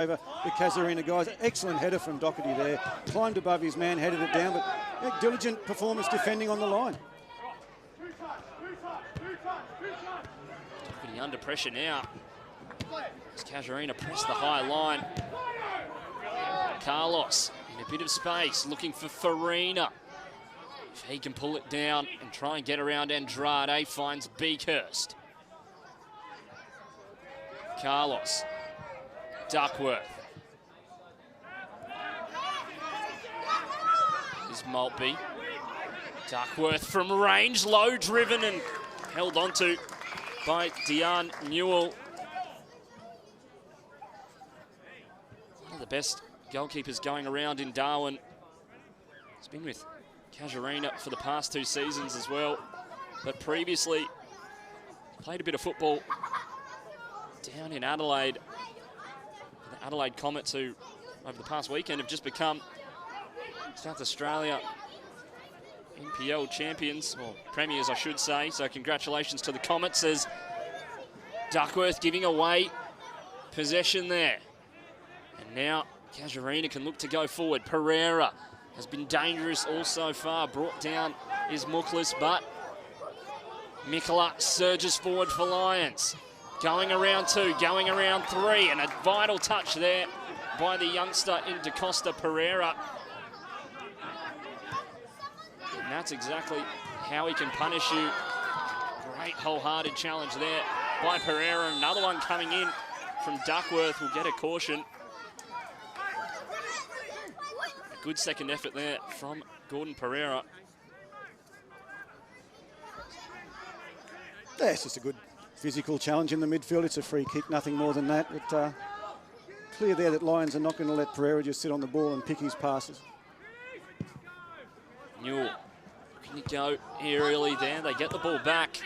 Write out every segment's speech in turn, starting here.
over the Casuarina guys. Excellent header from Doherty there. Climbed above his man, headed it down, but diligent performance defending on the line. Doherty under pressure now. As Casuarina press the high line. Carlos in a bit of space, looking for Farina. If he can pull it down and try and get around Andrade, finds Beakhurst. Carlos. Duckworth. Is Maltby. Duckworth from range, low driven and held onto by Dion Newell. One of the best goalkeepers going around in Darwin. He's been with Casuarina for the past 2 seasons as well, but previously played a bit of football down in Adelaide. The Adelaide Comets, who over the past weekend have just become South Australia NPL champions, or premiers I should say, so congratulations to the Comets as Duckworth giving away possession there. And now Casuarina can look to go forward. Pereira has been dangerous all so far. Brought down is Muklis, but Mikola surges forward for Lions. Going around 2, going around 3, and a vital touch there by the youngster in Da Costa Pereira. And that's exactly how he can punish you. Great wholehearted challenge there by Pereira. Another one coming in from Duckworth will get a caution. A good second effort there from Gordon Pereira. Yeah, it's just a good physical challenge in the midfield. It's a free kick, nothing more than that. But clear there that Lions are not going to let Pereira just sit on the ball and pick his passes. Newell, can you go aerially there? They get the ball back.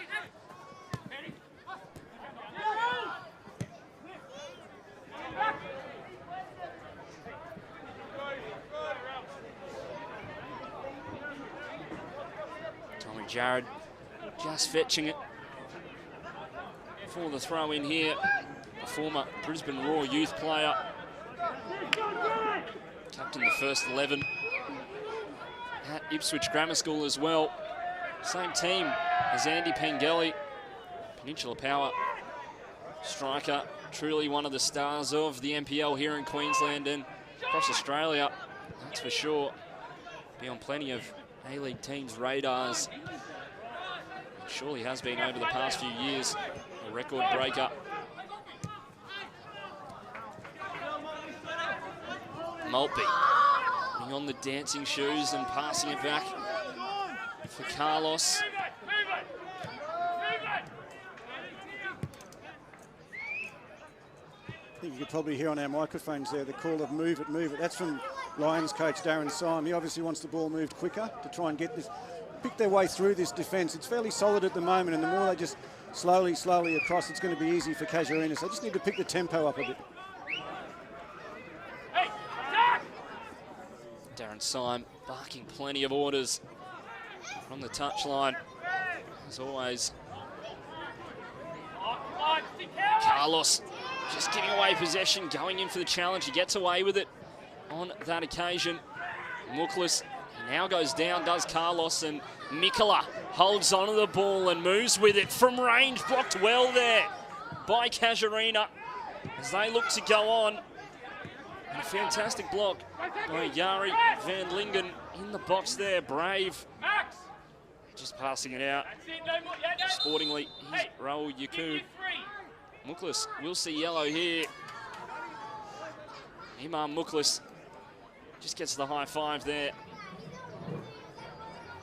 Tommy Jarrett just fetching it for the throw in here. A former Brisbane Raw youth player. Captain the first 11 at Ipswich Grammar School as well. Same team as Andy Pengelly. Peninsula Power striker. Truly one of the stars of the NPL here in Queensland and across Australia. That's for sure. Be on plenty of A-League teams' radars. Surely has been over the past few years. A record breaker. Maltby putting on the dancing shoes and passing it back for Carlos. I think you could probably hear on our microphones there the call of move it, move it. That's from Lions coach Darren Syme. He obviously wants the ball moved quicker to try and get this, pick their way through this defence. It's fairly solid at the moment, and the more they just slowly across, it's going to be easy for Casuarina. So they just need to pick the tempo up a bit. Darren Syme barking plenty of orders from the touchline. As always, Carlos just giving away possession, going in for the challenge. He gets away with it on that occasion. Muklis now goes down, does Carlos, and Mikola holds onto the ball and moves with it from range. Blocked well there by Casuarina as they look to go on. And a fantastic block by Yari van Lingen in the box there. Brave just passing it out. Sportingly, he's Raul Yakub. Muklis will see yellow here. Imam Muklis just gets the high five there.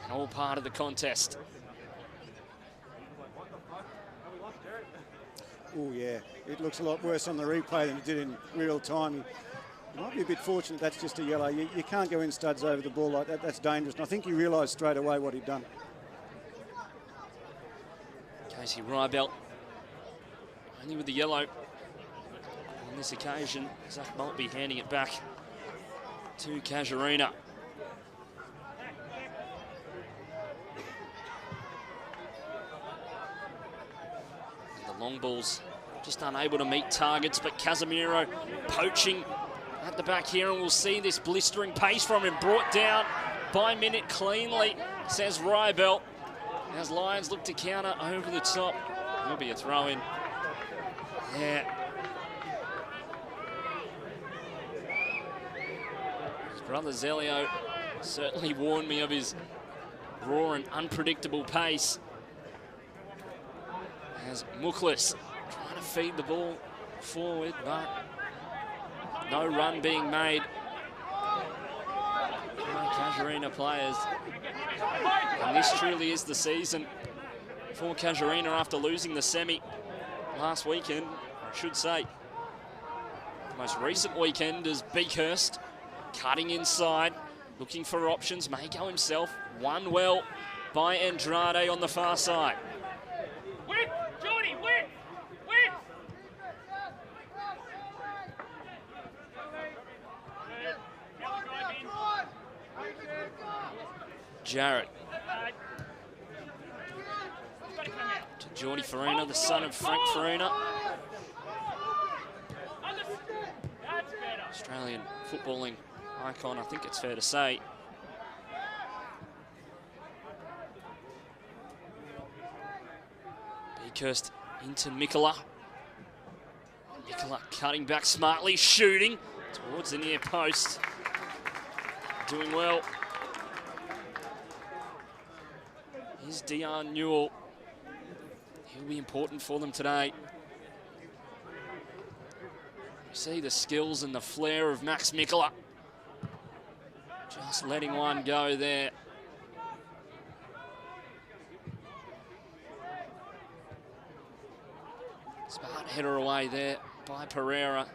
And all part of the contest. Oh yeah, it looks a lot worse on the replay than it did in real time. You might be a bit fortunate that's just a yellow. You can't go in studs over the ball like that. That's dangerous. And I think he realised straight away what he'd done. Casey Rybelt only with the yellow on this occasion. Zach Maltby handing it back to Casuarina. And the long balls just unable to meet targets, but Casemiro poaching at the back here, and we'll see this blistering pace from him, brought down by Minute cleanly, says Rybel. As Lions look to counter over the top. There'll be a throw-in. Yeah. His brother Zelio certainly warned me of his raw and unpredictable pace. As Muklis trying to feed the ball forward, but no run being made by Casuarina players. And this truly is the season for Casuarina after losing the semi last weekend. I should say, the most recent weekend is Beakhurst cutting inside, looking for options, may go himself. Won well by Andrade on the far side. Win, Jordy, win, win. Jarrett to Jordy Farina, the son of Frank Farina. Australian footballing icon, I think it's fair to say. Beakhurst into Mikola. Mikola cutting back smartly, shooting towards the near post. Doing well. Here's Dion Newell. He'll be important for them today. You see the skills and the flair of Max Mikola. Just letting one go there. Smart header away there by Pereira.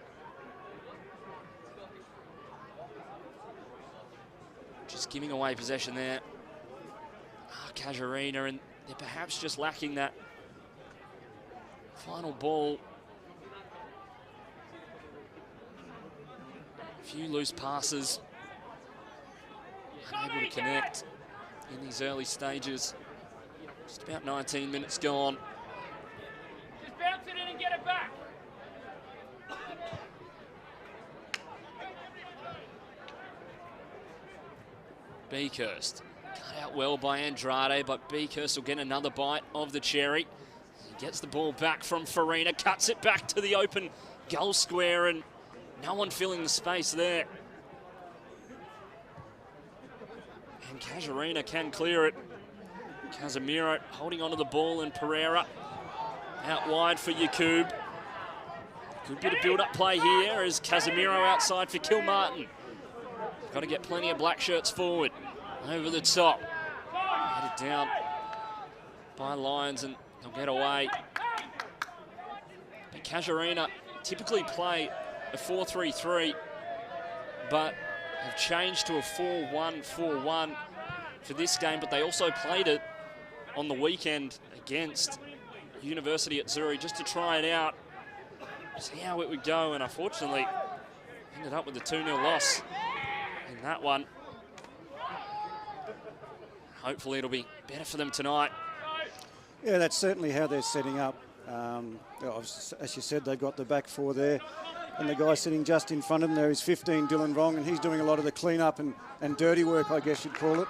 Just giving away possession there. Casuarina, and they're perhaps just lacking that final ball. A few loose passes. Unable to connect in these early stages. Just about 19 minutes gone. Just bounce it in and get it back. Beakhurst cut out well by Andrade, but Beakhurst will get another bite of the cherry. He gets the ball back from Farina, cuts it back to the open goal square, and no one filling the space there. And Casuarina can clear it. Casemiro holding onto the ball, and Pereira out wide for Yacoub. Good bit of build-up play here as Casemiro outside for Kilmartin. Got to get plenty of black shirts forward. Over the top. Headed down by Lions, and they'll get away. And Casuarina typically play a 4-3-3, but have changed to a 4-1-4-1 for this game, but they also played it on the weekend against University at Zurich just to try it out, see how it would go, and unfortunately ended up with a 2-0 loss in that one. Hopefully it'll be better for them tonight. Yeah, that's certainly how they're setting up. As you said, they've got the back four there, and the guy sitting just in front of them there is 15, Dylan Wrong, and he's doing a lot of the clean-up and dirty work, I guess you'd call it.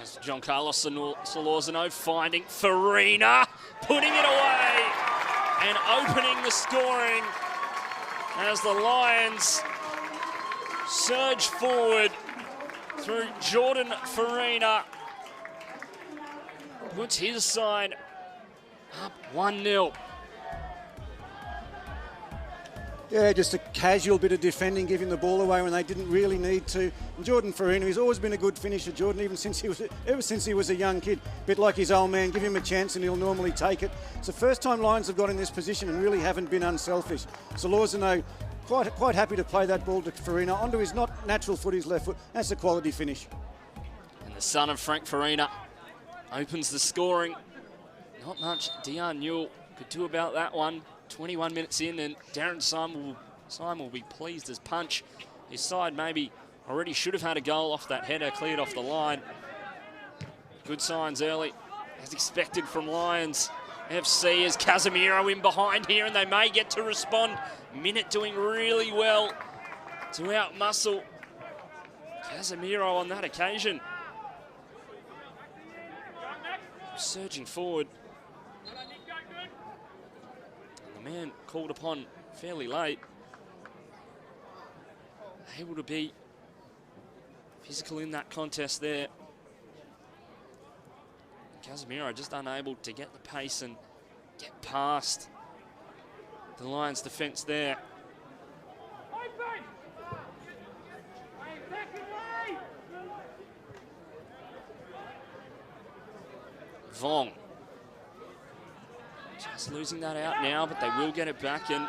As John Carlos Solorzano finding Farina, putting it away and opening the scoring as the Lions surge forward through Jordan Farina. Puts his side up 1-0. Yeah, just a casual bit of defending, giving the ball away when they didn't really need to. And Jordan Farina, he's always been a good finisher, Jordan, ever since he was a young kid. A bit like his old man, give him a chance and he'll normally take it. It's the first time Lions have got in this position and really haven't been unselfish. Solorzano quite happy to play that ball to Farina onto his not natural foot, his left foot. That's a quality finish. And the son of Frank Farina opens the scoring. Not much Dion Newell could do about that one. 21 minutes in, and Darren Simon will be pleased as punch. His side maybe already should have had a goal off that header, cleared off the line. Good signs early, as expected from Lions. FC as Casemiro in behind here, and they may get to respond. Minute doing really well to outmuscle Casemiro on that occasion. Surging forward. And the man called upon fairly late, able to be physical in that contest there. Casemiro just unable to get the pace and get past the Lions' defence there. Vong. Just losing that out now, but they will get it back in.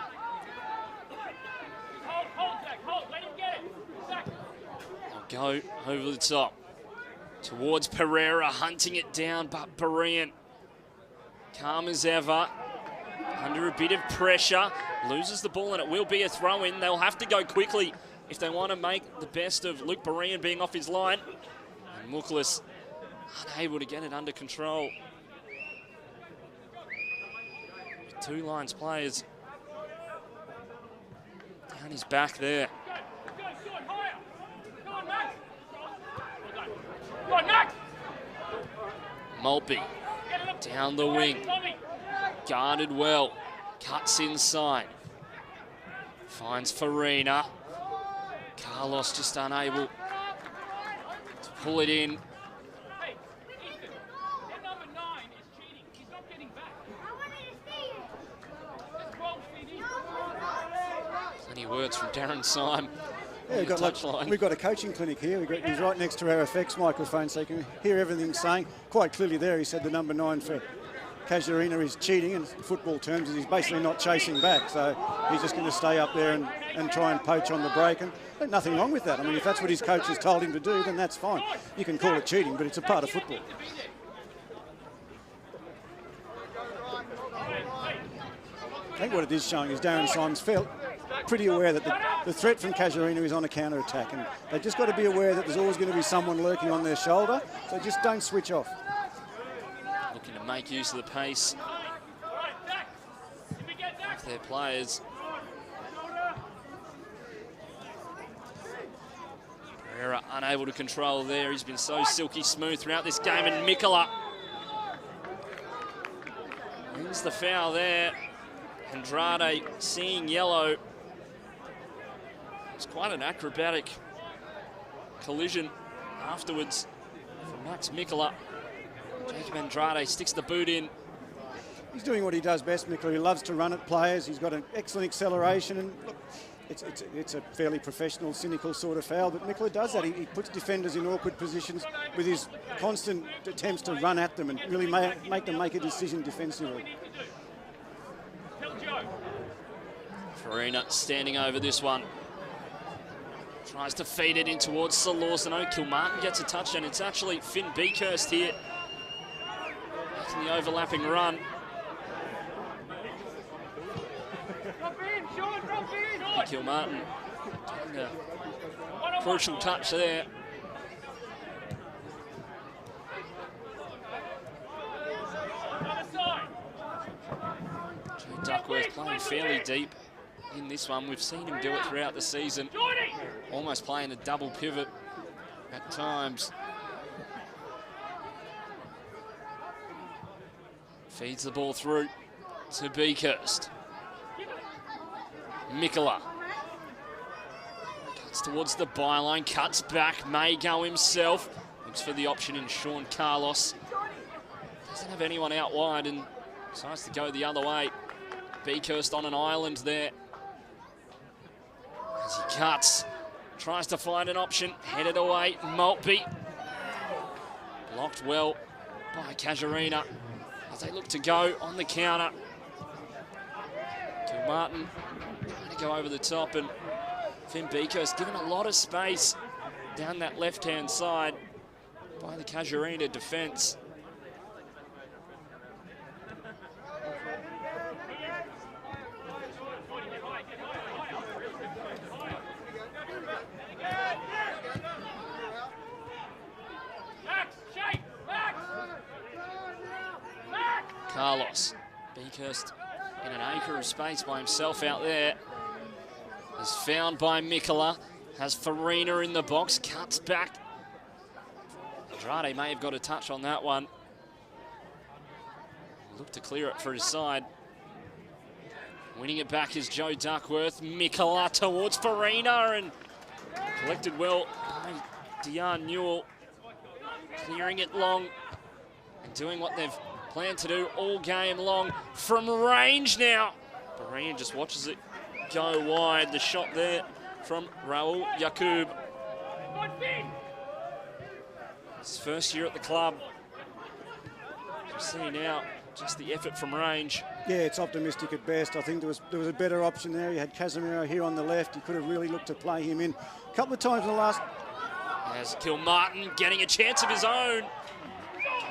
They'll go over the top towards Pereira, hunting it down, but Berean, calm as ever, under a bit of pressure, loses the ball, and it will be a throw-in. They'll have to go quickly if they want to make the best of Luke Berean being off his line. And Muklis unable to get it under control. With two Lions players down his back there. Maltby down the wing, guarded well, cuts inside, finds Farina. Carlos just unable to pull it in. Plenty of words from Darren Syme. Yeah, we've got a coaching clinic here. He's right next to our FX microphone, so you can hear everything he's saying. Quite clearly there, he said the number 9 for Casuarina is cheating, and in football terms, he's basically not chasing back. So he's just going to stay up there and try and poach on the break. And there's nothing wrong with that. I mean, if that's what his coach has told him to do, then that's fine. You can call it cheating, but it's a part of football. I think what it is showing is Darren Syme's pretty aware that the threat from Casuarina is on a counter-attack, and they've just got to be aware that there's always going to be someone lurking on their shoulder, so just don't switch off. Looking to make use of the pace of their players. Pereira unable to control there. He's been so silky smooth throughout this game, and Mikola wins the foul there. Andrade seeing yellow. It's quite an acrobatic collision afterwards from Max Mikola. Jacob Andrade sticks the boot in. He's doing what he does best, Mikola. He loves to run at players. He's got an excellent acceleration, and look, it's a fairly professional, cynical sort of foul, but Mikola does that. He puts defenders in awkward positions with his constant attempts to run at them and really make them make a decision defensively. Farina standing over this one. Tries to feed it in towards Sir Lawson. Kilmartin gets a touchdown. It's actually Finn Beakhurst here making the overlapping run. Kilmartin getting a crucial touch there. Joe Duckworth playing fairly deep in this one. We've seen him do it throughout the season, almost playing a double pivot at times. Feeds the ball through to Beakhurst. Mikola cuts towards the byline, cuts back, may go himself. Looks for the option in Sean Carlos. Doesn't have anyone out wide and decides to go the other way. Beakhurst on an island there. As he cuts, tries to find an option, headed away, Maltby. Blocked well by Casuarina as they look to go on the counter. Kilmartin trying to go over the top, and Finn Beakhurst given a lot of space down that left-hand side by the Casuarina defence. Carlos Beakhurst in an acre of space by himself out there. Is found by Mikola. Has Farina in the box, cuts back. Andrade may have got a touch on that one. Look to clear it for his side. Winning it back is Joe Duckworth. Mikola towards Farina and collected well by Dion Newell. Clearing it long and doing what they've planned to do all game long from range now. Farina just watches it go wide. The shot there from Raul Yakub. His first year at the club. You see now just the effort from range. Yeah, it's optimistic at best. I think there was a better option there. You had Casemiro here on the left. You could have really looked to play him in. A couple of times in the last... As Kilmartin getting a chance of his own.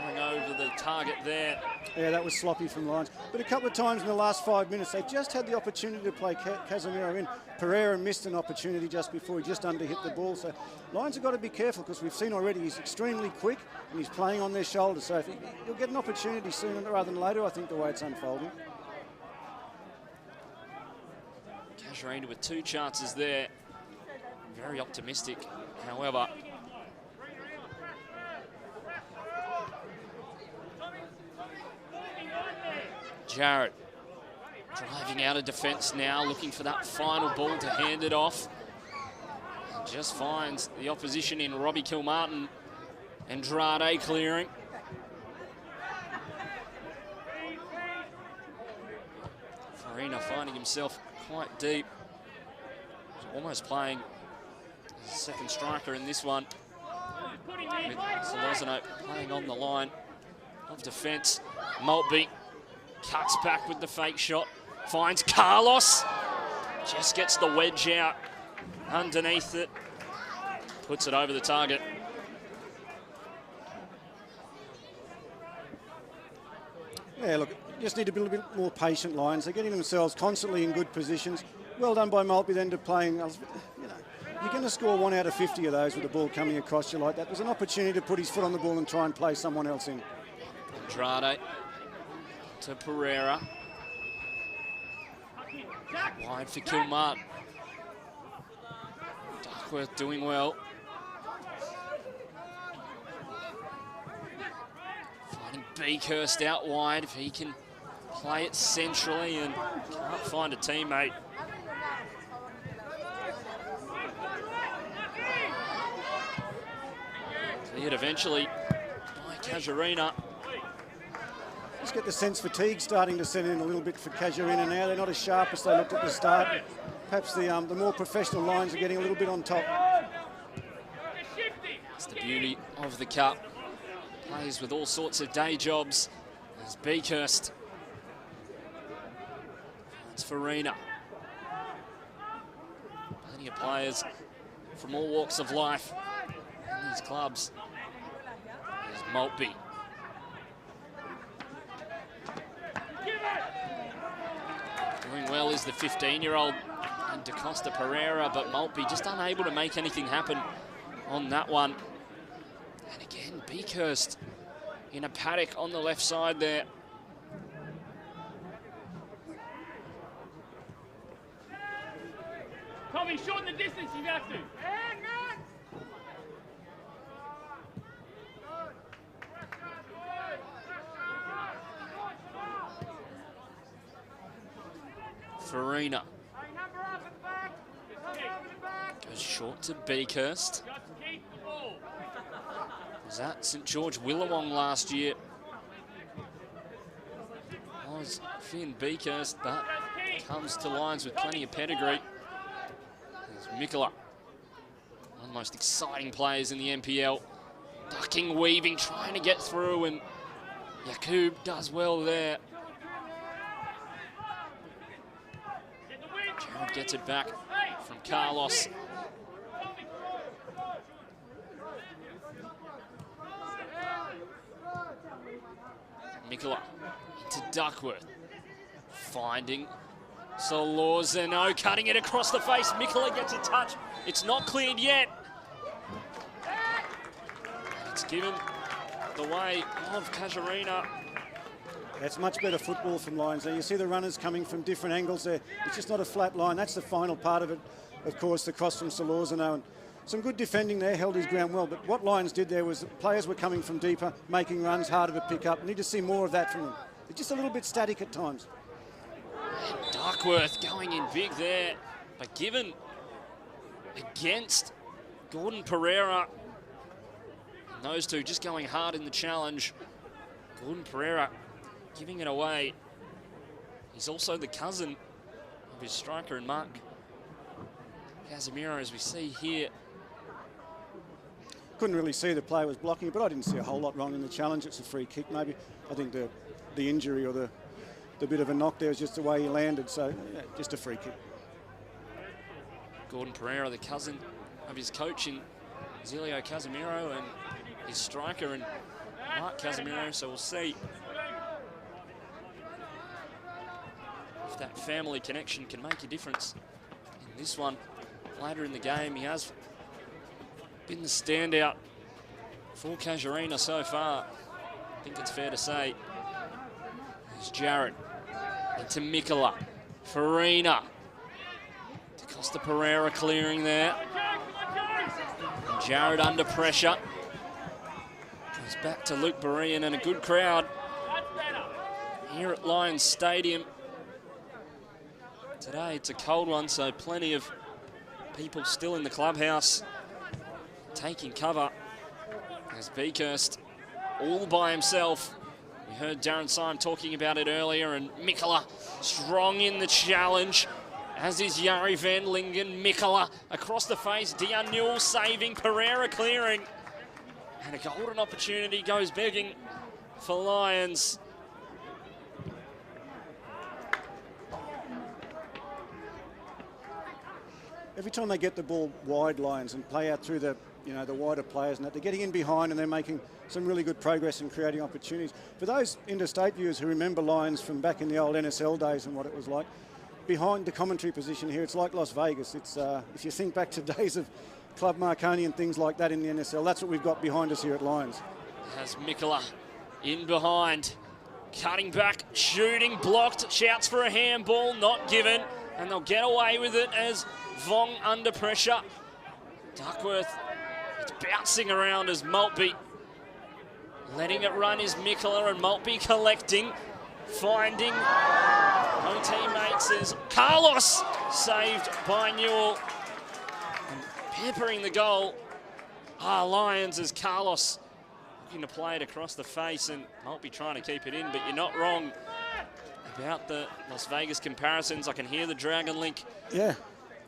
Going over the target there. Yeah, that was sloppy from Lions. But a couple of times in the last 5 minutes, they just had the opportunity to play Casemiro in. Pereira missed an opportunity just before he just underhit the ball. So Lions have got to be careful because we've seen already he's extremely quick and he's playing on their shoulders. So if he'll get an opportunity sooner rather than later, I think, the way it's unfolding. Casuarina with 2 chances there. Very optimistic, however. Jarrett driving out of defence now, looking for that final ball to hand it off. Just finds the opposition in Robbie Kilmartin. Andrade clearing. Farina finding himself quite deep. He's almost playing as a second striker in this one. With Solozano playing on the line of defence. Maltby cuts back with the fake shot. Finds Carlos. Just gets the wedge out underneath it. Puts it over the target. Yeah, look, just need to be a little bit more patient, Lions. They're getting themselves constantly in good positions. Well done by Maltby then to playing, you know, you're going to score 1 out of 50 of those with the ball coming across you like that. There's an opportunity to put his foot on the ball and try and play someone else in. Andrade to Pereira. Wide for Kilmartin. Duckworth doing well. Finding Beakhurst out wide if he can play it centrally and can't find a teammate. Cleared eventually by Casuarina. Just get the sense fatigue starting to set in a little bit for Casuarina now. They're not as sharp as they looked at the start. Perhaps the more professional Lions are getting a little bit on top. It's the beauty of the cup. Plays with all sorts of day jobs. There's Beakhurst. It's Farina. Plenty of players from all walks of life in these clubs. There's Maltby. Doing well is the 15-year-old and DaCosta Pereira, but Maltby just unable to make anything happen on that one. And again, Beakhurst in a paddock on the left side there. Tommy, shorten the distance if you have to. Farina goes short to Beakhurst. Was that St George Willawong last year? Was Finn Beakhurst, but comes to Lions with plenty of pedigree. There's Mikola, one of the most exciting players in the NPL. Ducking, weaving, trying to get through, and Yakub does well there. Gerald gets it back from Carlos. Mikola into Duckworth. Finding Solozano, cutting it across the face. Mikola gets a touch. It's not cleared yet. It's given the way of Casuarina. It's much better football from Lions there. You see the runners coming from different angles there. It's just not a flat line. That's the final part of it. Of course, the cross from Solorzano. And some good defending there, held his ground well. But what Lions did there was the players were coming from deeper, making runs harder to pick up. Need to see more of that from them. They're just a little bit static at times. And Duckworth going in big there, but given against Gordon Pereira. And those two just going hard in the challenge. Gordon Pereira giving it away. He's also the cousin of his striker and Mark Casemiro, as we see here. Couldn't really see the player was blocking, but I didn't see a whole lot wrong in the challenge. It's a free kick, maybe. I think the injury or the bit of a knock there was just the way he landed, so yeah, just a free kick. Gordon Pereira, the cousin of his coach in Zilio Casemiro and his striker and Mark Casemiro, so we'll see if that family connection can make a difference in this one. Later in the game, he has been the standout for Casuarina so far. I think it's fair to say. There's Jarrett into Mikola. Farina. To Costa Pereira clearing there. And Jarrett under pressure. Goes back to Luke Berean and a good crowd here at Lions Stadium. Today it's a cold one, so plenty of people still in the clubhouse taking cover as Beekhurst all by himself. We heard Darren Syme talking about it earlier, and Mikola strong in the challenge, as is Jari van Lingen. Mikola across the face, Dion Newell saving, Pereira clearing, and a golden opportunity goes begging for Lions. Every time they get the ball wide, Lions, and play out through the wider players, and that they're getting in behind and they're making some really good progress and creating opportunities. For those interstate viewers who remember Lions from back in the old NSL days and what it was like, behind the commentary position here, it's like Las Vegas. It's if you think back to days of Club Marconi and things like that in the NSL, that's what we've got behind us here at Lions. Has Mikola in behind, cutting back, shooting, blocked, shouts for a handball, not given, and they'll get away with it as Vong under pressure. Duckworth, it's bouncing around as Maltby. Letting it run is Mikola, and Maltby collecting, finding no teammates as Carlos saved by Newell. And peppering the goal Lions as Carlos looking to play it across the face, and Maltby trying to keep it in, but you're not wrong about the Las Vegas comparisons. I can hear the Dragon Link. Yeah,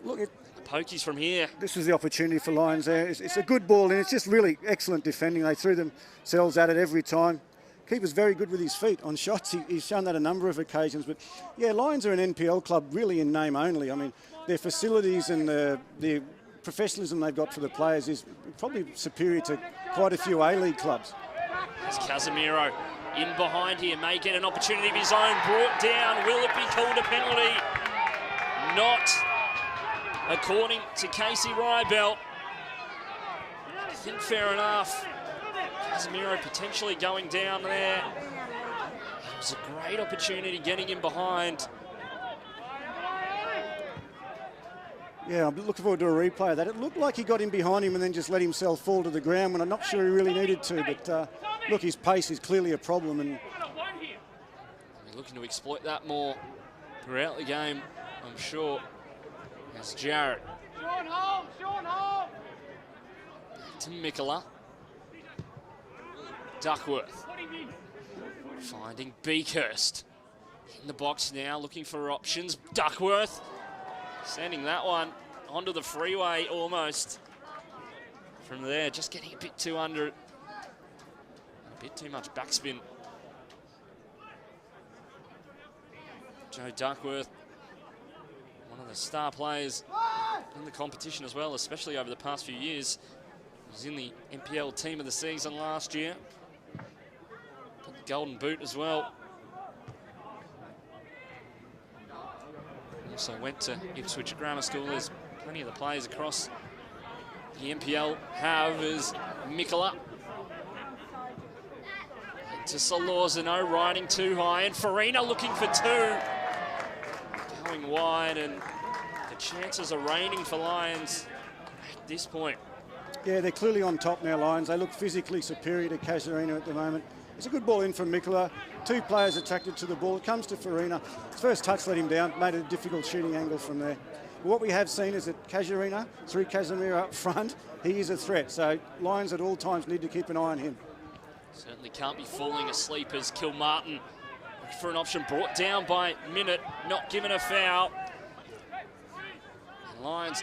look, the pokies from here. This was the opportunity for Lions there. It's a good ball, and it's just really excellent defending. They threw themselves at it every time. Keeper's very good with his feet on shots. He's shown that a number of occasions. But yeah, Lions are an NPL club really in name only. I mean, their facilities and the professionalism they've got for the players is probably superior to quite a few A-League clubs. As Casemiro in behind here, may get an opportunity of his own, brought down. Will it be called a penalty? Not, according to Casey Rybelt. I think fair enough. Casemiro potentially going down there. It was a great opportunity getting in behind. Yeah, I'm looking forward to a replay of that. It looked like he got in behind him and then just let himself fall to the ground when I'm not sure he really needed to. But look, his pace is clearly a problem. And we're looking to exploit that more throughout the game, I'm sure. As Jarrett. To Mikola. Duckworth. Finding Beekhurst. In the box now, looking for options. Duckworth. Sending that one onto the freeway almost. From there, just getting a bit too under it. A bit too much backspin. Joe Duckworth, one of the star players in the competition as well, especially over the past few years. He was in the NPL team of the season last year. Got the golden boot as well. Also went to Ipswich Grammar School. There's plenty of the players across the NPL have as Mikola. To Solorzano, riding too high, and Farina looking for two. Going wide, and the chances are raining for Lions at this point. Yeah, they're clearly on top now, Lions. They look physically superior to Casuarina at the moment. It's a good ball in from Mikola. Two players attracted to the ball. It comes to Farina. His first touch let him down, made it a difficult shooting angle from there. But what we have seen is that Casuarina, through Casemiro up front, he is a threat. So Lions at all times need to keep an eye on him. Certainly can't be falling asleep as Kilmartin for an option, brought down by Minute, not given a foul. And Lions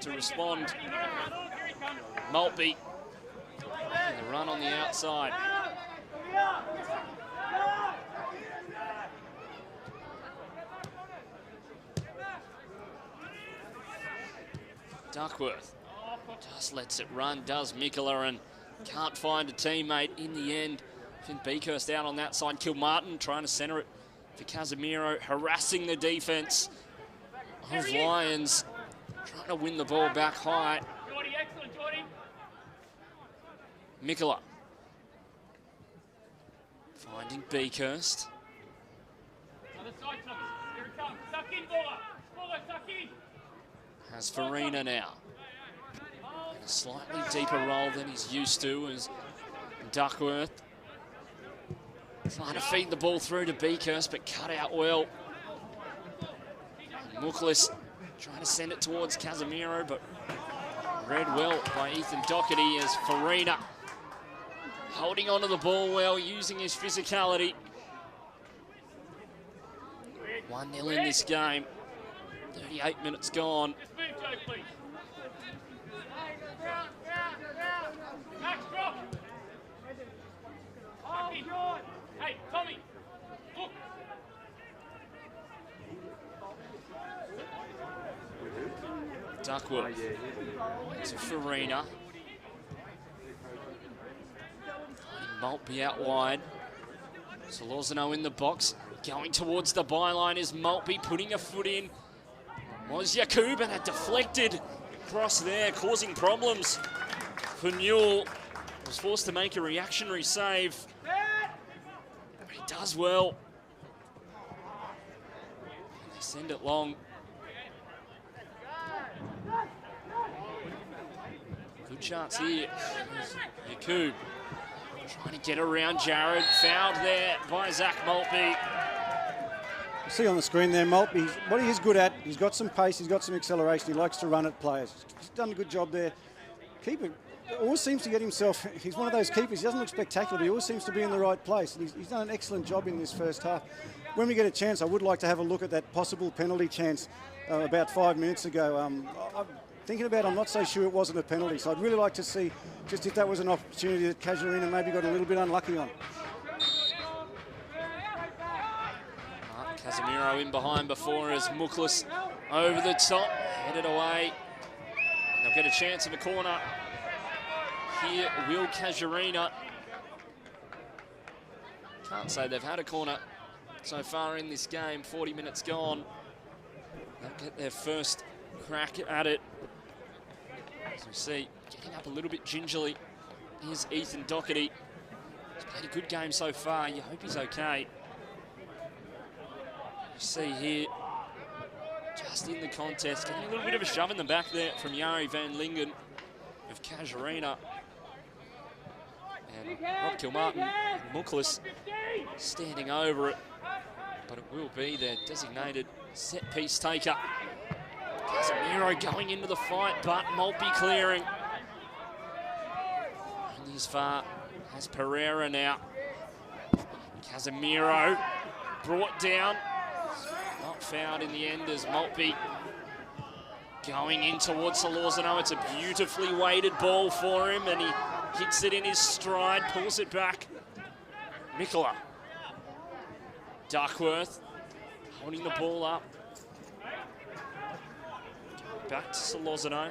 to respond. Maltby, and the run on the outside. Duckworth just lets it run, does Mikola, and can't find a teammate in the end. Finn Beakhurst out on that side. Kilmartin trying to centre it for Casemiro, harassing the defence of Lions, trying to win the ball back high. Geordie, excellent, Geordie. Mikola finding Beakhurst. Other side, Thomas. Here it comes. Suck in, Baller. Baller, suck in. Has Farina now. And a slightly deeper role than he's used to as Duckworth. Trying to feed the ball through to Beakhurst, but cut out well. Muklis trying to send it towards Casemiro, but read well by Ethan Doherty as Farina holding onto the ball well, using his physicality. 1-0 in this game. 38 minutes gone. Let's move, Joe, please. Max, drop. Suck in. Hey, Tommy. Look. Duckworth to Farina. Maltby out wide. Solorzano in the box. Going towards the byline is Maltby, putting a foot in. Was Yakub, and it deflected across there, causing problems for Newell. Was forced to make a reactionary save. But he does well. And they send it long. Good chance here. Yakub trying to get around Jared. Fouled there by Zach Maltby. You see on the screen there, Maltby, what he is good at, he's got some pace, he's got some acceleration, he likes to run at players. He's done a good job there. Keeper always seems to get himself, he's one of those keepers, he doesn't look spectacular, but he always seems to be in the right place. And he's done an excellent job in this first half. When we get a chance, I would like to have a look at that possible penalty chance about 5 minutes ago. I'm thinking about it, I'm not so sure it wasn't a penalty, so I'd really like to see just if that was an opportunity that Casuarina maybe got a little bit unlucky on. Casemiro in behind before as Muklis over the top, headed away. And they'll get a chance of a corner. Here, will Casuarina. Can't say they've had a corner so far in this game. 40 minutes gone. They'll get their first crack at it. As we see, getting up a little bit gingerly. Here's Ethan Doherty. He's played a good game so far. You hope he's okay. You see here, just in the contest, getting a little bit of a shove in the back there from Jari van Lingen of Casuarina. And Rob Kilmartin and Muklis standing over it, but it will be their designated set-piece taker. Casemiro going into the fight, but Maltby clearing. Only as far as Pereira now. Casemiro brought down. Not fouled in the end as Maltby going in towards Solorzano. It's a beautifully weighted ball for him, and he hits it in his stride, pulls it back. Mikola. Duckworth holding the ball up. Back to Solorzano.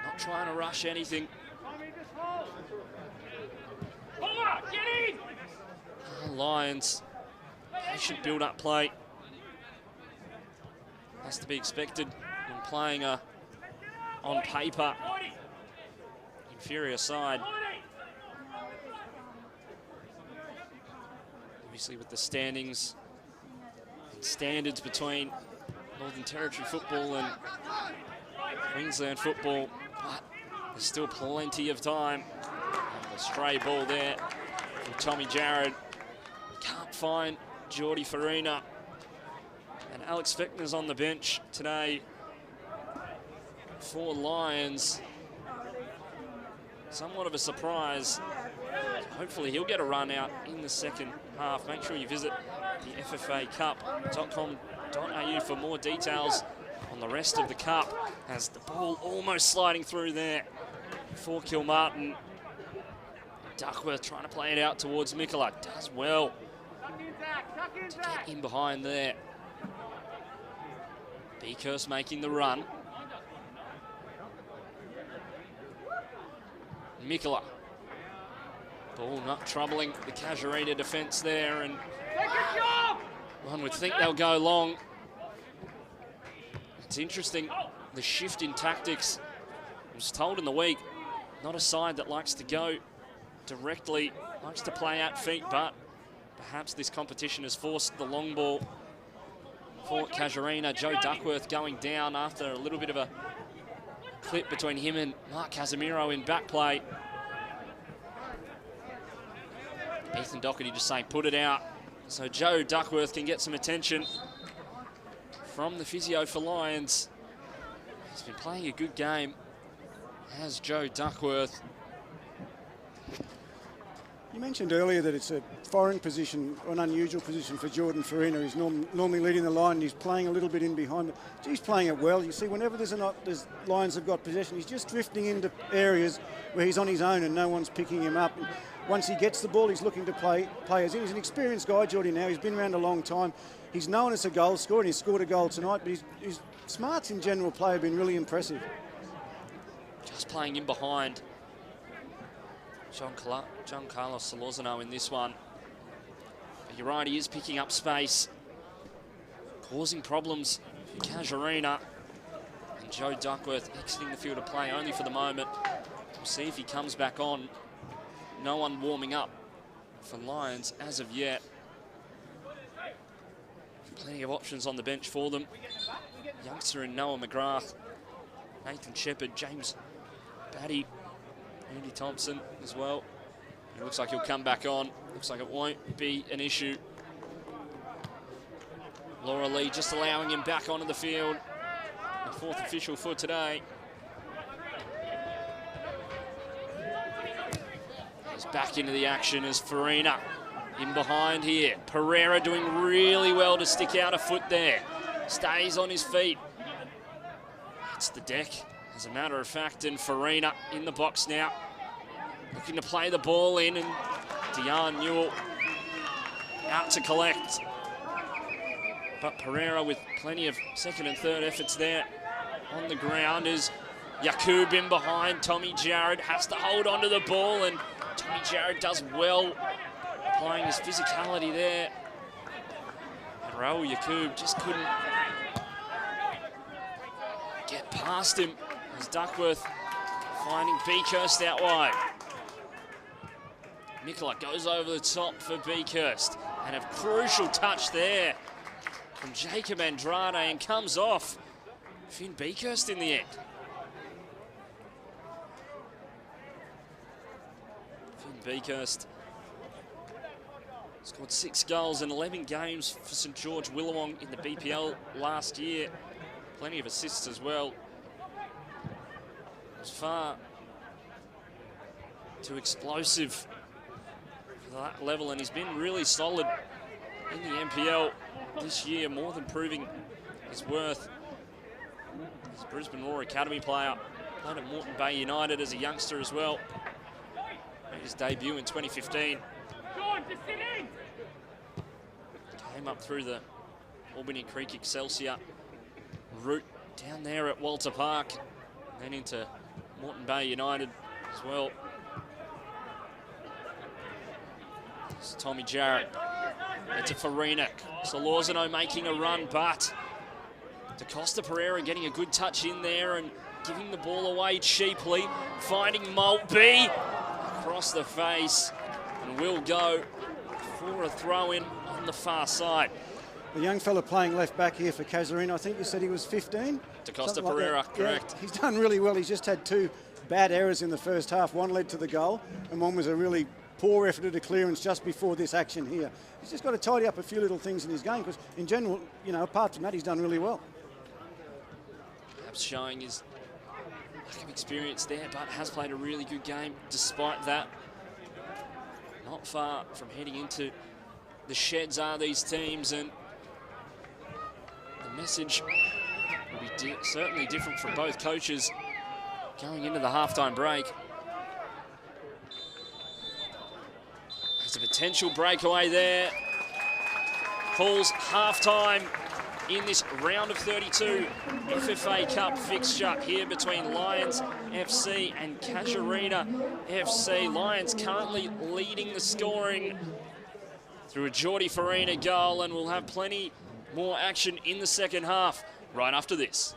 Not trying to rush anything. Lions, patient build-up play. Has to be expected when playing on paper inferior side. Obviously with the standings and standards between Northern Territory football and Queensland football, but there's still plenty of time. And the stray ball there from Tommy Jarrett. Can't find Geordie Farina. And Alex Fechner's on the bench today for Lions. Somewhat of a surprise. Hopefully he'll get a run out in the second half. Make sure you visit the FFA Cup.com.au for more details on the rest of the cup, as the ball almost sliding through there for Kilmartin. Duckworth trying to play it out towards Mikola. Does well to get in behind there. Beakhurst making the run. Mikola. Ball not troubling the Casuarina defence there, and one would think they'll go long. It's interesting, the shift in tactics. I was told in the week, not a side that likes to go directly, likes to play at feet, but perhaps this competition has forced the long ball for Casuarina. Joe Duckworth going down after a little bit of a clip between him and Mark Casemiro in back play. Ethan Doherty just saying, put it out. So Joe Duckworth can get some attention from the physio for Lions. He's been playing a good game, has Joe Duckworth. You mentioned earlier that it's a foreign position, an unusual position for Jordan Farina. He's normally leading the line, and he's playing a little bit in behind. But he's playing it well. You see, whenever there's Lions have got possession, he's just drifting into areas where he's on his own and no one's picking him up. And once he gets the ball, he's looking to play us in. He's an experienced guy, Geordie, now. He's been around a long time. He's known as a goal scorer, and he's scored a goal tonight, but his smarts in general play have been really impressive. Just playing in behind John Carlos Solorzano in this one. But you're right, he is picking up space, causing problems for Casuarina. And Joe Duckworth exiting the field of play only for the moment. We'll see if he comes back on. No one warming up for Lions as of yet. Plenty of options on the bench for them. Youngster in Noah McGrath, Nathan Shepherd, James Batty, Andy Thompson as well. It looks like he'll come back on. Looks like it won't be an issue. Laura Lee just allowing him back onto the field. The fourth official for today. He's back into the action as Farina in behind here. Pereira doing really well to stick out a foot there. Stays on his feet. It's the deck, as a matter of fact, and Farina in the box now. Looking to play the ball in, and Dion Newell out to collect. But Pereira with plenty of second and third efforts there on the ground as Yakub in behind. Tommy Jarrett has to hold onto the ball, and Tommy Jarrett does well, applying his physicality there. And Raul Yakub just couldn't get past him as Duckworth finding Beakhurst out wide. Mikola goes over the top for Beakhurst, and a crucial touch there from Jacob Andrade, and comes off Finn Beakhurst in the end. Finn Beakhurst scored 6 goals in 11 games for St George Willawong in the BPL last year. Plenty of assists as well. It was far too explosive for that level, and he's been really solid in the NPL this year, more than proving his worth. He's a Brisbane Roar Academy player, played at Moreton Bay United as a youngster as well. Made his debut in 2015. Came up through the Albany Creek Excelsior route down there at Walter Park, and then into Moreton Bay United as well. It's Tommy Jarrett. It's a Farina. Solorzano making a run, but DaCosta Pereira getting a good touch in there, and giving the ball away cheaply, finding Maltby across the face, and will go for a throw-in on the far side. The young fella playing left back here for Casuarina, I think you said he was 15? Da Costa Pereira, like correct. Yeah, he's done really well. He's just had 2 bad errors in the first half. One led to the goal, and one was a really poor effort at a clearance just before this action here. He's just got to tidy up a few little things in his game, because in general, you know, apart from that, he's done really well. Perhaps showing his lack of experience there, but has played a really good game despite that. Not far from heading into the sheds are these teams, and the message will be certainly different from both coaches going into the halftime break. There's a potential breakaway there. Calls halftime in this round of 32 FFA Cup fixture here between Lions FC and Casuarina FC. Lions currently leading the scoring through a Jordi Farina goal, and we'll have plenty more action in the second half right after this.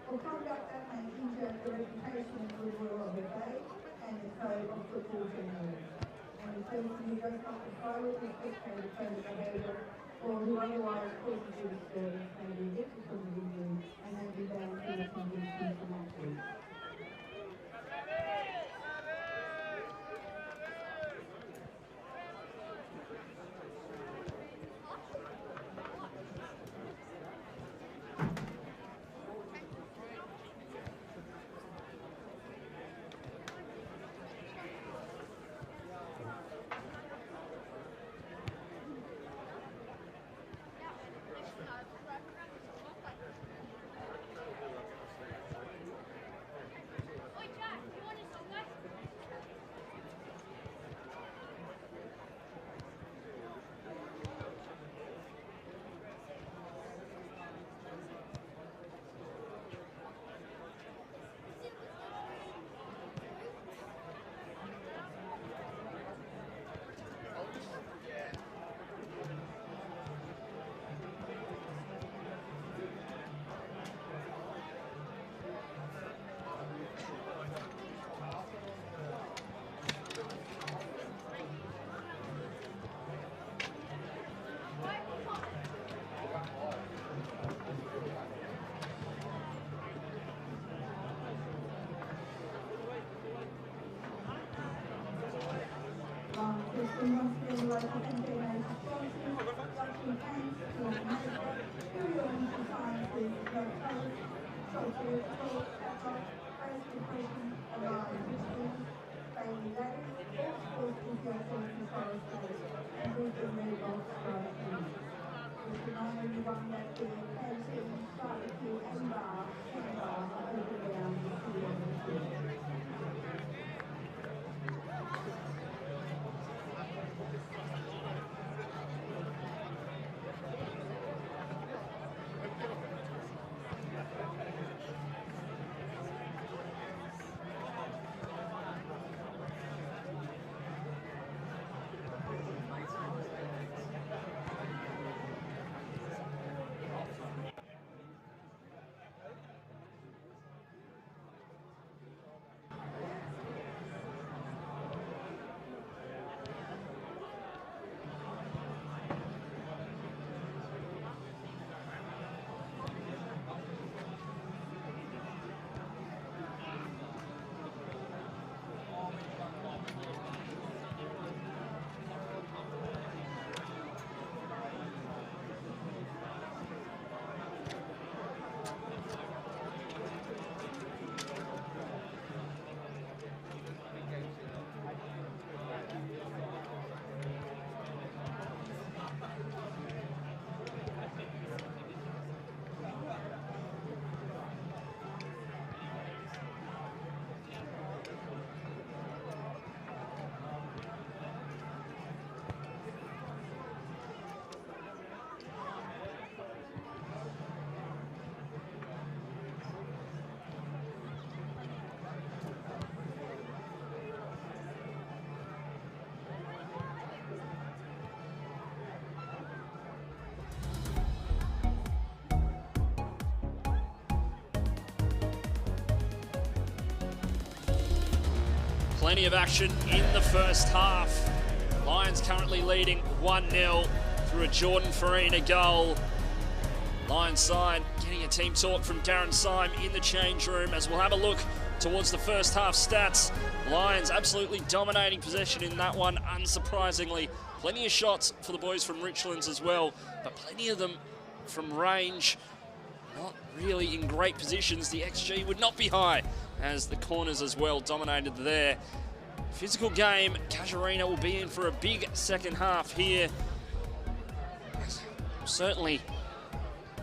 Or conduct that may injure the reputation and goodwill of the play and the code of football generally. And the person who does not comply with the spectator code of behaviour or who otherwise causes a disturbance may be evicted from the venue and may be banned from attending future matches. Plenty of action in the first half. Lions currently leading 1-0 through a Jordan Farina goal. Lions side getting a team talk from Darren Syme in the change room as we'll have a look towards the first half stats. Lions absolutely dominating possession in that one, unsurprisingly. Plenty of shots for the boys from Richlands as well, but plenty of them from range. Not really in great positions. The XG would not be high as the corners as well dominated there. Physical game. Casuarina will be in for a big second half here. Certainly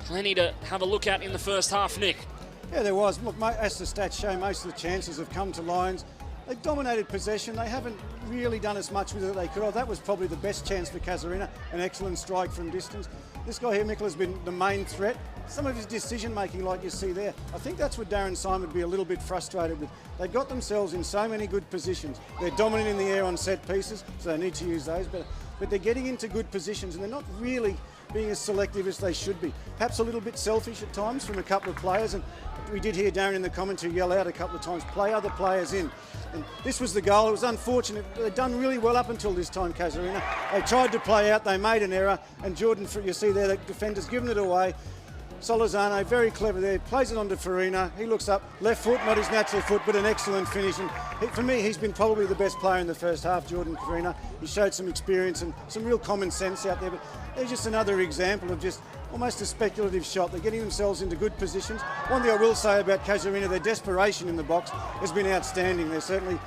plenty to have a look at in the first half, Nick. Yeah, there was. Look, as the stats show, most of the chances have come to Lions. They've dominated possession. They haven't really done as much with it as they could have. That was probably the best chance for Casuarina, an excellent strike from distance. This guy here, Mikkel, has been the main threat. Some of his decision-making, like you see there, I think that's what Darren Syme would be a little bit frustrated with. They've got themselves in so many good positions. They're dominant in the air on set pieces, so they need to use those. But they're getting into good positions, and they're not really being as selective as they should be. Perhaps a little bit selfish at times from a couple of players, and we did hear Darren in the commentary yell out a couple of times, play other players in. And this was the goal. It was unfortunate. They'd done really well up until this time, Casuarina. They tried to play out, they made an error, and Jordan, you see there, the defender's given it away. Solizano, very clever there, plays it on to Farina. He looks up, left foot, not his natural foot, but an excellent finish. And for me, he's been probably the best player in the first half, Jordan Farina. He showed some experience and some real common sense out there. But there's just another example of just almost a speculative shot. They're getting themselves into good positions. One thing I will say about Casuarina, their desperation in the box has been outstanding. They've certainly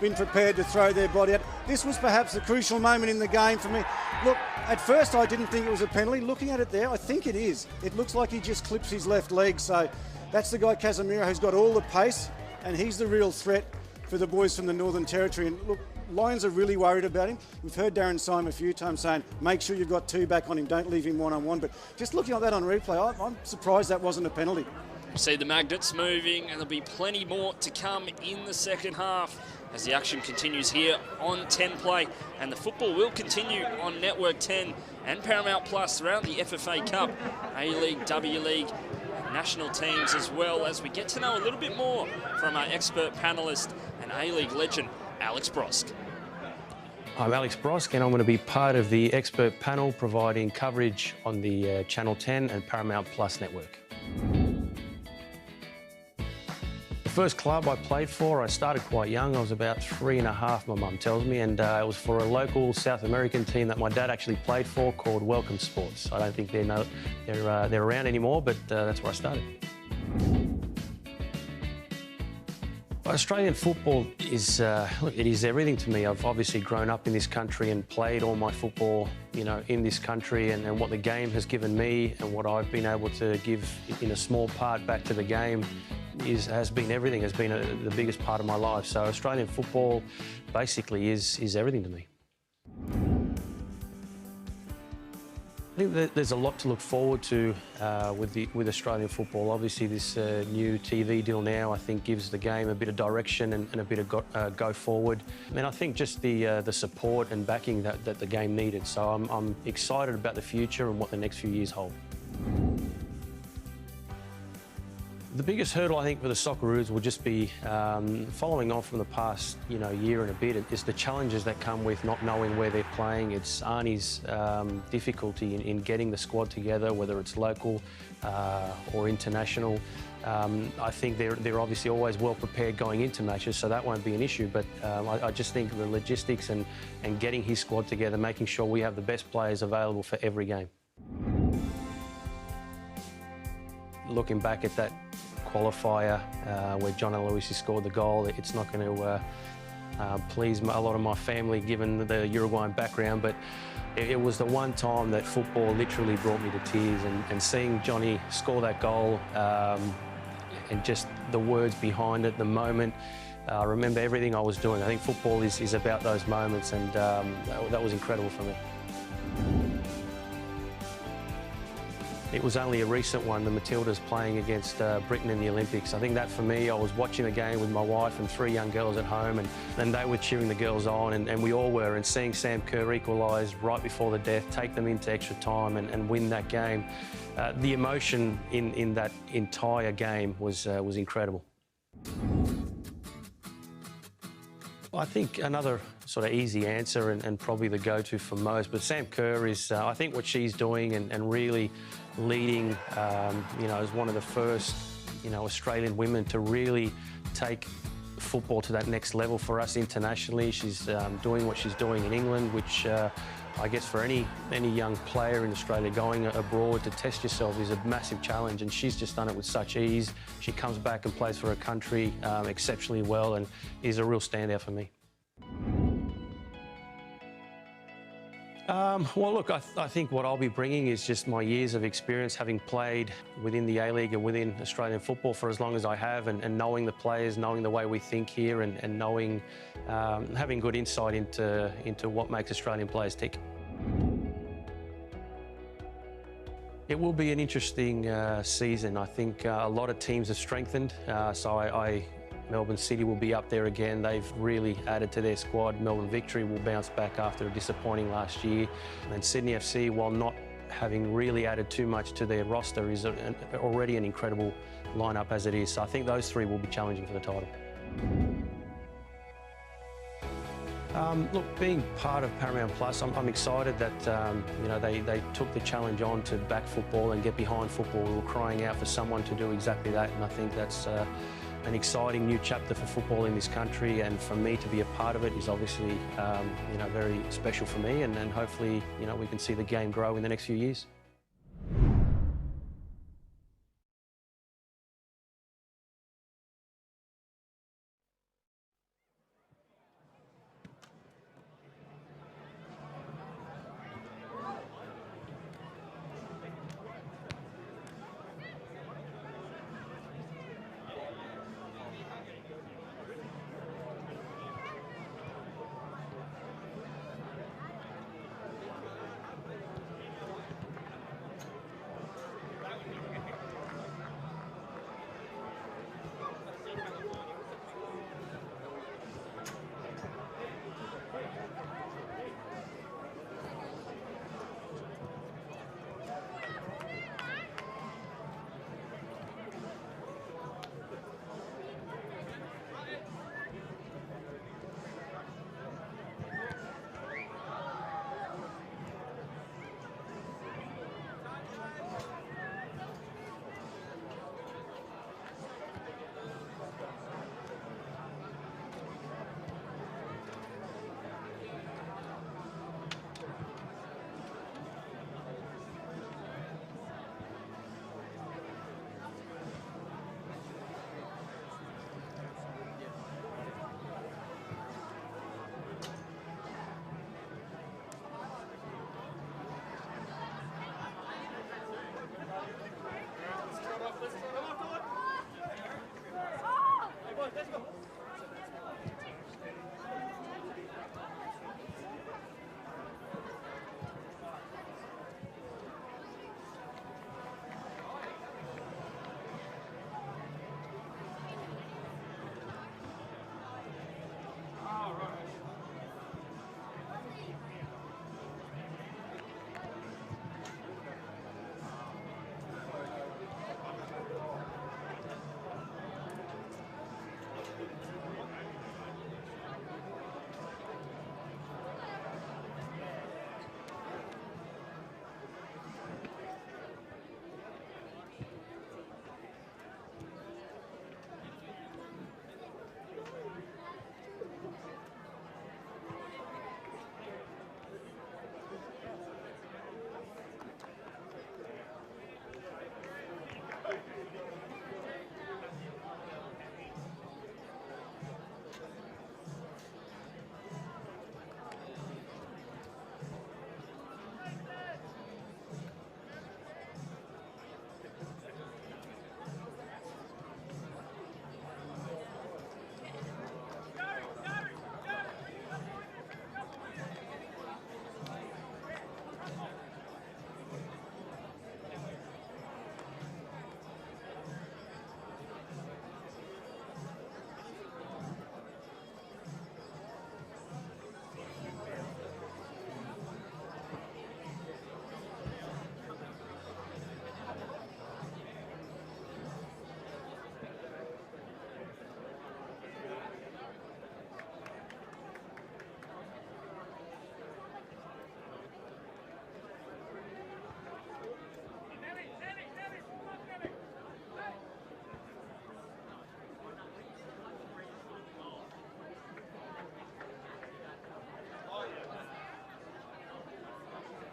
been prepared to throw their body out. This was perhaps the crucial moment in the game for me. Look, at first I didn't think it was a penalty. Looking at it there, I think it is. It looks like he just clips his left leg. So that's the guy, Casemiro, who's got all the pace, and he's the real threat for the boys from the Northern Territory. And look, Lions are really worried about him. We've heard Darren Syme a few times saying, make sure you've got two back on him, don't leave him one-on-one. But just looking at that on replay, I'm surprised that wasn't a penalty. You see the magnets moving, and there'll be plenty more to come in the second half as the action continues here on 10 Play, and the football will continue on Network 10 and Paramount Plus throughout the FFA Cup, A-League, W-League, national teams, as well as we get to know a little bit more from our expert panellist and A-League legend, Alex Brosk. I'm Alex Brosk, and I'm going to be part of the expert panel providing coverage on the Channel 10 and Paramount Plus network. The first club I played for, I started quite young. I was about 3.5, my mum tells me, and it was for a local South American team that my dad actually played for called Welcome Sports. I don't think they're around anymore, but that's where I started. Australian football is, look, it is everything to me. I've obviously grown up in this country and played all my football, you know, in this country, and what the game has given me and what I've been able to give in a small part back to the game has been everything, has been the biggest part of my life. So Australian football basically is everything to me. I think that there's a lot to look forward to with Australian football. Obviously, this new TV deal now, I think, gives the game a bit of direction and a bit of go forward. And I think just the support and backing that the game needed. So I'm excited about the future and what the next few years hold. The biggest hurdle, I think, for the Socceroos will just be following on from the past, year and a bit. It's the challenges that come with not knowing where they're playing. It's Arnie's difficulty in getting the squad together, whether it's local or international. I think they're obviously always well prepared going into matches, so that won't be an issue. But I just think the logistics and getting his squad together, making sure we have the best players available for every game. Looking back at that qualifier where John Aloisi scored the goal, it's not going to please a lot of my family given the Uruguayan background, but it was the one time that football literally brought me to tears, and seeing Johnny score that goal and just the words behind it, the moment, I remember everything I was doing. I think football is about those moments, and that was incredible for me. It was only a recent one, the Matildas playing against Britain in the Olympics. I think that for me, I was watching the game with my wife and 3 young girls at home, and they were cheering the girls on, and we all were, and seeing Sam Kerr equalise right before the death, take them into extra time and win that game. The emotion in that entire game was incredible. I think another sort of easy answer and probably the go-to for most, but Sam Kerr is, I think what she's doing and really leading, you know, as one of the first, you know, Australian women to really take football to that next level for us internationally. She's doing what she's doing in England, which I guess for any young player in Australia going abroad to test yourself is a massive challenge, and she's just done it with such ease. She comes back and plays for her country exceptionally well and is a real standout for me. Well, look, I think what I'll be bringing is just my years of experience, having played within the A-League and within Australian football for as long as I have, and knowing the players, knowing the way we think here, and knowing, having good insight into what makes Australian players tick. It will be an interesting season. I think a lot of teams have strengthened, so Melbourne City will be up there again. They've really added to their squad. Melbourne Victory will bounce back after a disappointing last year. And Sydney FC, while not having really added too much to their roster, is already an incredible lineup as it is. So I think those three will be challenging for the title. Look, being part of Paramount Plus, I'm excited that you know, they took the challenge on to back football and get behind football. We were crying out for someone to do exactly that, and I think that's an exciting new chapter for football in this country, and for me to be a part of it is obviously you know, very special for me, and hopefully, you know, we can see the game grow in the next few years.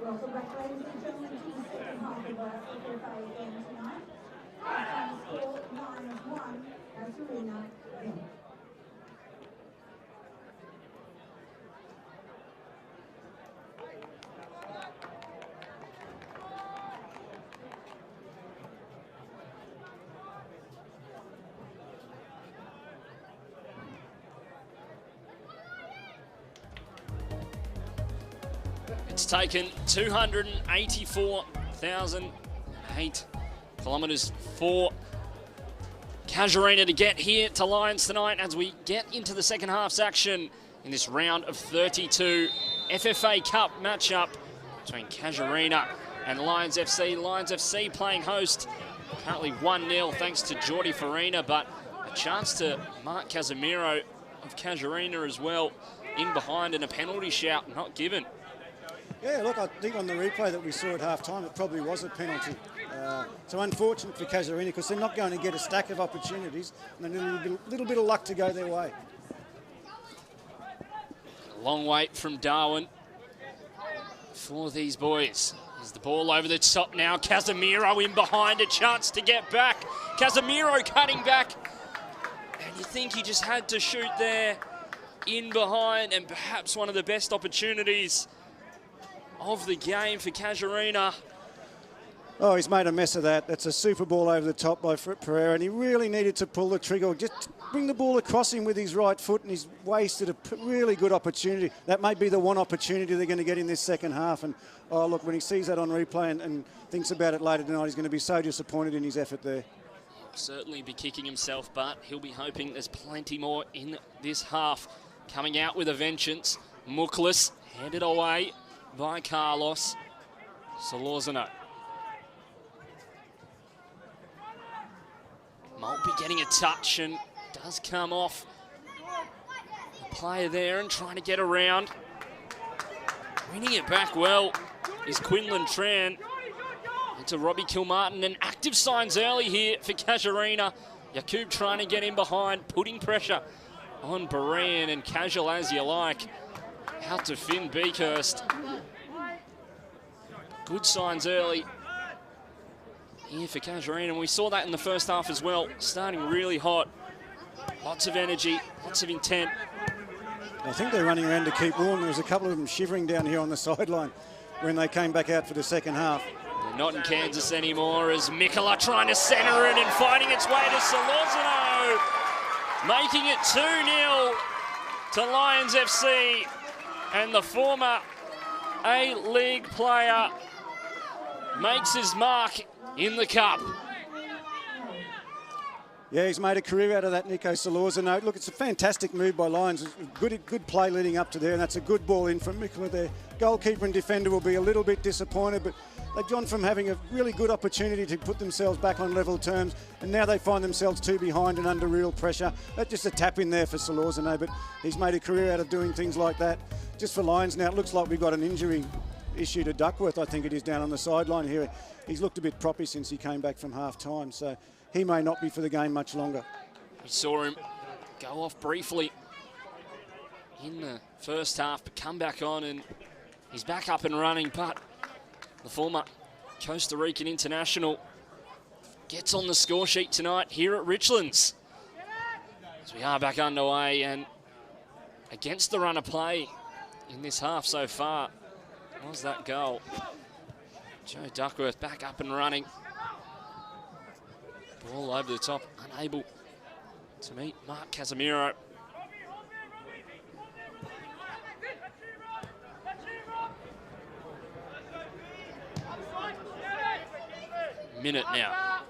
Welcome back, ladies and gentlemen, to the second half of our FFA game tonight. Final score 9-1, Casuarina FC. It's taken 284,008 kilometres for Casuarina to get here to Lions tonight as we get into the second half's action in this round of 32 FFA Cup matchup between Casuarina and Lions FC. Lions FC playing host, currently 1-0 thanks to Jordi Farina, but a chance to Mark Casemiro of Casuarina as well in behind, and a penalty shout not given. Yeah, look, I think on the replay that we saw at half-time, it probably was a penalty. So unfortunate for Casuarina because they're not going to get a stack of opportunities and a little bit of luck to go their way. A long wait from Darwin for these boys. There's the ball over the top now. Casemiro in behind, a chance to get back. Casemiro cutting back. And you think he just had to shoot there in behind, and perhaps one of the best opportunities of the game for Casuarina. Oh, he's made a mess of that. That's a super ball over the top by Pereira, and he really needed to pull the trigger, just bring the ball across him with his right foot, and he's wasted a really good opportunity. That may be the one opportunity they're going to get in this second half. And, oh, look, when he sees that on replay and thinks about it later tonight, he's going to be so disappointed in his effort there. He'll certainly be kicking himself, but he'll be hoping there's plenty more in this half. Coming out with a vengeance, Muklas headed away by Carlos Solorzano. Maltby getting a touch and does come off. The player there and trying to get around. Winning it back well is Quinlan Tran. Into Robbie Kilmartin, and active signs early here for Casuarina. Yakub trying to get in behind, putting pressure on Baran, and casual as you like. Out to Finn Beakhurst. Good signs early here for Casuarina, and we saw that in the first half as well. Starting really hot. Lots of energy, lots of intent. I think they're running around to keep warm. There was a couple of them shivering down here on the sideline when they came back out for the second half. They're not in Kansas anymore as Mikola trying to centre it and finding its way to Solorzano. Making it 2-0 to Lions FC. And the former A-League player makes his mark in the cup. Yeah, he's made a career out of that, Nico Solorzano. Look, it's a fantastic move by Lions. Good play leading up to there, and that's a good ball in from Mikola there. Goalkeeper and defender will be a little bit disappointed, but they've gone from having a really good opportunity to put themselves back on level terms, and now they find themselves two behind and under real pressure. That's just a tap in there for Solorzano, but he's made a career out of doing things like that. Just for Lions now, it looks like we've got an injury issue to Duckworth, I think it is, down on the sideline here. He's looked a bit proppy since he came back from half-time, so he may not be for the game much longer. We saw him go off briefly in the first half, but come back on, and he's back up and running. But the former Costa Rican international gets on the score sheet tonight here at Richlands. As we are back underway, and against the run of play in this half so far was that goal. Joe Duckworth back up and running. Ball over the top, unable to meet Mark Casemiro. Minute now.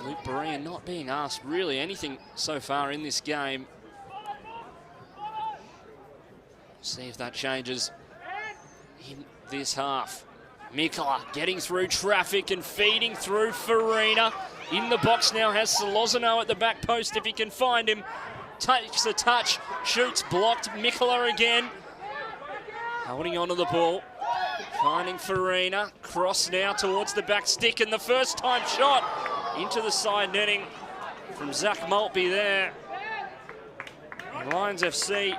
Luke Baran not being asked really anything so far in this game. See if that changes in this half. Mikola getting through traffic and feeding through Farina. In the box now has Solorzano at the back post if he can find him. Takes a touch, shoots, blocked. Mikola again. Holding onto the ball. Finding Farina. Cross now towards the back stick, and the first time shot into the side netting from Zach Maltby there. And Lions FC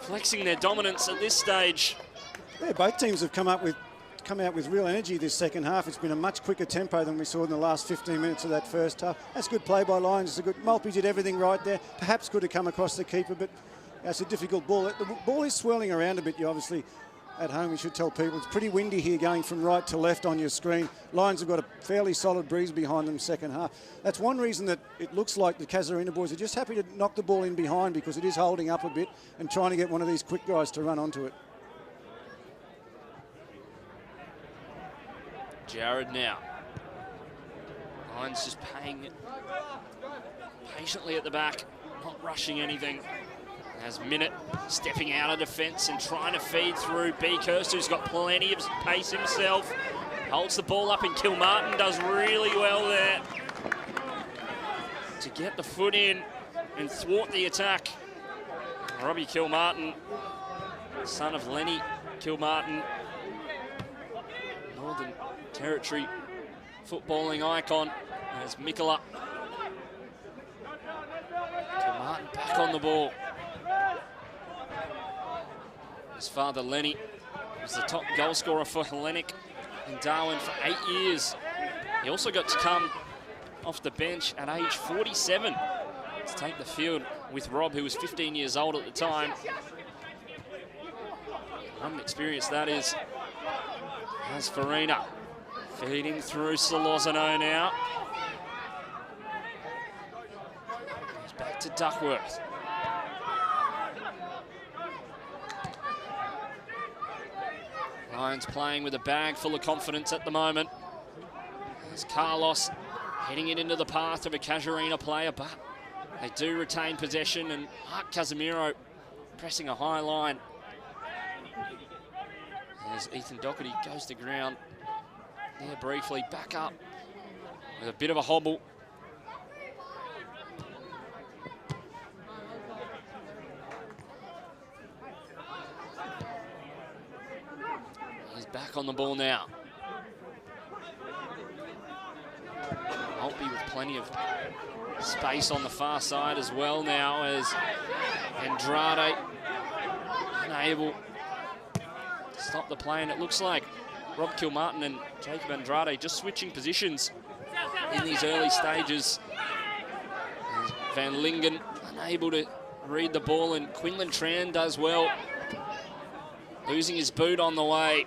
flexing their dominance at this stage. Yeah, both teams have come out with real energy this second half. It's been a much quicker tempo than we saw in the last 15 minutes of that first half. That's good play by Lions. It's a good Maltby did everything right there. Perhaps could have come across the keeper, but that's a difficult ball. The ball is swirling around a bit. You obviously at home, we should tell people it's pretty windy here going from right to left on your screen. Lions have got a fairly solid breeze behind them second half. That's one reason that it looks like the Casuarina boys are just happy to knock the ball in behind, because it is holding up a bit and trying to get one of these quick guys to run onto it. Jared now. Lions just paying patiently at the back, not rushing anything. As Minute stepping out of defence and trying to feed through. Beakhurst, who's got plenty of pace himself, holds the ball up, and Kilmartin does really well there to get the foot in and thwart the attack. Robbie Kilmartin, son of Lenny Kilmartin, Northern Territory footballing icon, as Mikola. Kilmartin back on the ball. His father, Lenny, was the top goal scorer for Hellenic in Darwin for 8 years. He also got to come off the bench at age 47 to take the field with Rob, who was 15 years old at the time. What an experience that is. As Farina feeding through Solozano now. He's back to Duckworth. Lions playing with a bag full of confidence at the moment. There's Carlos heading it into the path of a Casuarina player, but they do retain possession, and Mark Casemiro pressing a high line. As Ethan Doherty goes to ground there briefly, back up with a bit of a hobble. He's back on the ball now. Maltby with plenty of space on the far side as well now, as Andrade unable to stop the play, and it looks like Rob Kilmartin and Jacob Andrade just switching positions in these early stages. Van Lingen unable to read the ball, and Quinlan Tran does well, losing his boot on the way.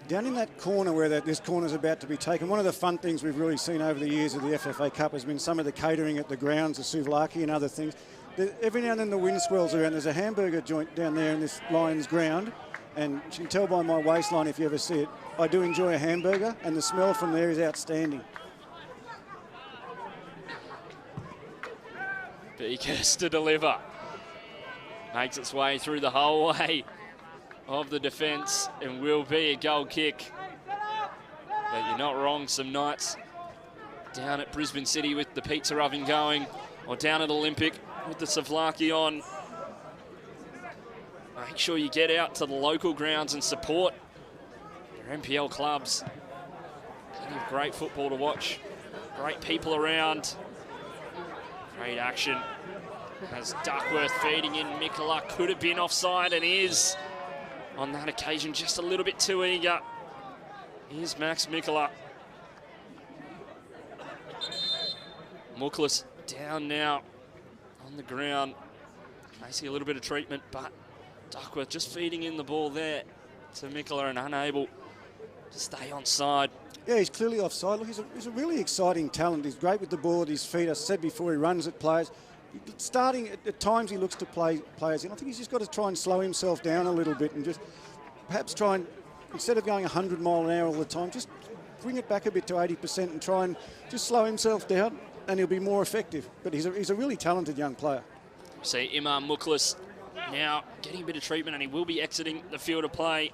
Down in that corner where this corner's about to be taken, one of the fun things we've really seen over the years of the FFA Cup has been some of the catering at the grounds, the souvlaki and other things. Every now and then the wind swirls around. There's a hamburger joint down there in this Lions ground, and you can tell by my waistline if you ever see it, I do enjoy a hamburger, and the smell from there is outstanding. Beakers to deliver. Makes its way through the whole way of the defence, and will be a goal kick. But you're not wrong, some nights down at Brisbane City with the pizza oven going, or down at Olympic with the souvlaki on. Make sure you get out to the local grounds and support your NPL clubs. Plenty of great football to watch, great people around, great action. As Duckworth feeding in, Mikola could have been offside and is. On that occasion, just a little bit too eager. Here's Max Mikola. Muklas down now on the ground. May see a little bit of treatment, but Duckworth just feeding in the ball there to Mikola and unable to stay on side. Yeah, he's clearly offside. Look, he's a really exciting talent. He's great with the ball at his feet. As I said before, he runs at players. Starting at times, he looks to play players in. I think he's just got to try and slow himself down a little bit and just perhaps try and, instead of going 100 mile an hour all the time, just bring it back a bit to 80% and try and just slow himself down, and he'll be more effective. But he's a really talented young player. See Imam Muklas now getting a bit of treatment, and he will be exiting the field of play.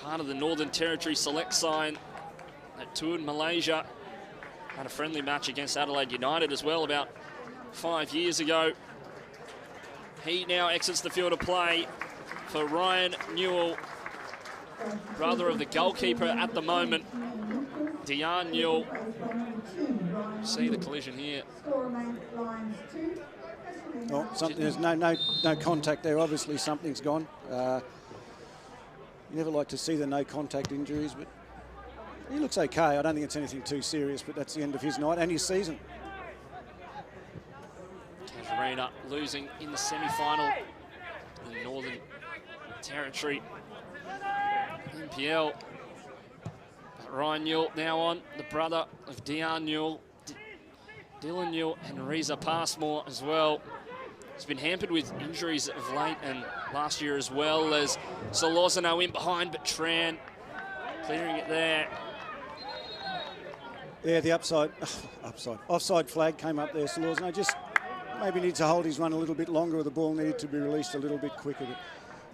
Part of the Northern Territory select side that toured Malaysia. Had a friendly match against Adelaide United as well about 5 years ago. He now exits the field of play for Ryan Newell, brother of the goalkeeper at the moment. Dion Newell. See the collision here. Oh, there's no contact there. Obviously, something's gone. You never like to see the no contact injuries, but he looks okay. I don't think it's anything too serious, but that's the end of his night and his season. Casuarina losing in the semi-final in the Northern Territory NPL. But Ryan Newell now on, the brother of Dion Newell, Dylan Newell, and Reza Passmore as well. He's been hampered with injuries of late and last year as well, as Solozano in behind, but Tran clearing it there. Yeah, the offside flag came up there. Solozano just maybe needs to hold his run a little bit longer, or the ball needed to be released a little bit quicker. But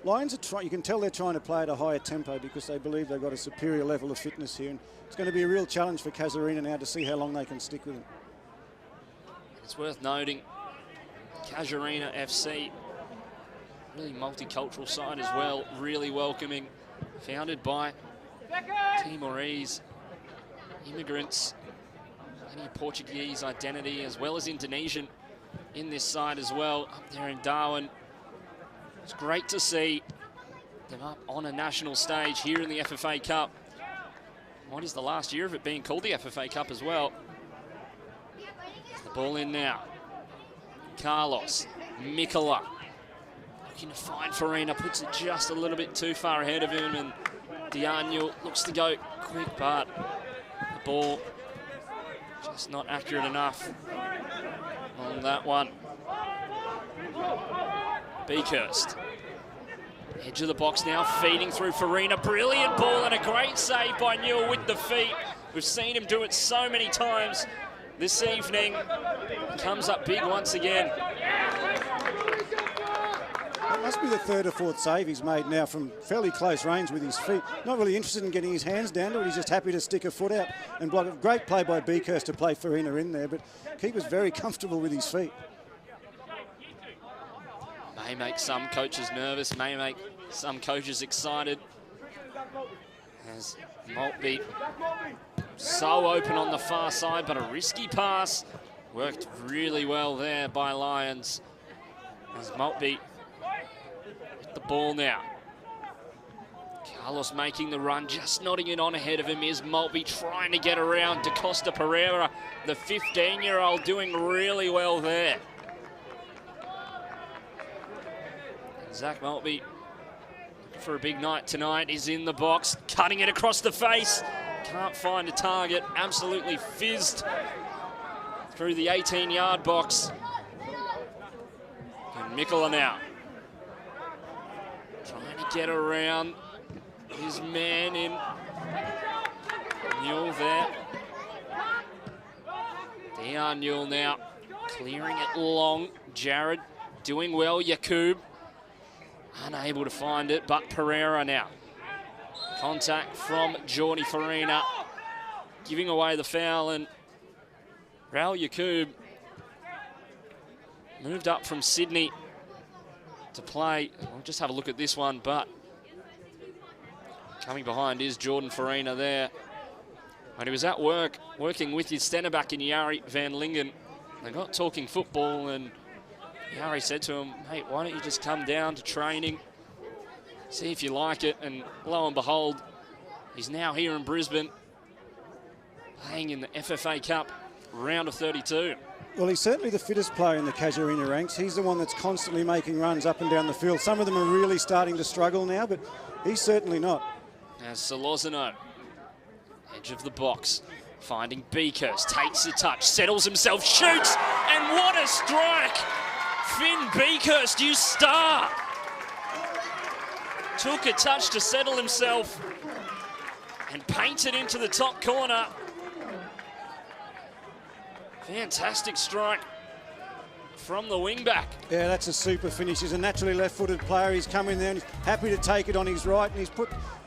Lions are trying. You can tell they're trying to play at a higher tempo because they believe they've got a superior level of fitness here, and it's going to be a real challenge for Casuarina now to see how long they can stick with it. It's worth noting, Casuarina FC, really multicultural side as well, really welcoming, founded by Timorese immigrants, any Portuguese identity as well as Indonesian in this side as well, up there in Darwin. It's great to see them up on a national stage here in the FFA Cup. What is the last year of it being called the FFA Cup as well? The ball in now. Carlos, Mikola, looking to find Farina, puts it just a little bit too far ahead of him, and Diano looks to go quick, but the ball just not accurate enough on that one. Beekhurst, edge of the box now, feeding through Farina, brilliant ball and a great save by Newell with the feet. We've seen him do it so many times this evening. Comes up big once again. That must be the third or fourth save he's made now from fairly close range with his feet. Not really interested in getting his hands down to it. He's just happy to stick a foot out and block it. Great play by Beekhurst to play Farina in there, but keeper's very comfortable with his feet. May make some coaches nervous, may make some coaches excited. As Maltby so open on the far side, but a risky pass. Worked really well there by Lions. As Maltby with the ball now. Carlos making the run, just nodding it on ahead of him is Maltby, trying to get around Da Costa Pereira, the 15-year-old, doing really well there. Zach Maltby, for a big night tonight, is in the box, cutting it across the face. Can't find a target, absolutely fizzed through the 18-yard box. And Mikola now, trying to get around his man in Newell there. Dion Newell now, clearing it long. Jared doing well, Yakub unable to find it, but Pereira now. Contact from Jordi Farina, giving away the foul, and Raul Yakub moved up from Sydney to play. We'll just have a look at this one, but coming behind is Jordan Farina there. When he was at work, working with his centre back in Jari van Lingen, they got talking football, and Jari said to him, mate, why don't you just come down to training, see if you like it, and lo and behold, he's now here in Brisbane, playing in the FFA Cup, round of 32. Well, he's certainly the fittest player in the Casuarina ranks. He's the one that's constantly making runs up and down the field. Some of them are really starting to struggle now, but he's certainly not. As Solozano, edge of the box, finding Beekhurst, takes the touch, settles himself, shoots, and what a strike! Finn Beekhurst, you star! Took a touch to settle himself and painted into the top corner. Fantastic strike from the wing-back. Yeah, that's a super finish. He's a naturally left-footed player. He's come in there and he's happy to take it on his right, and he's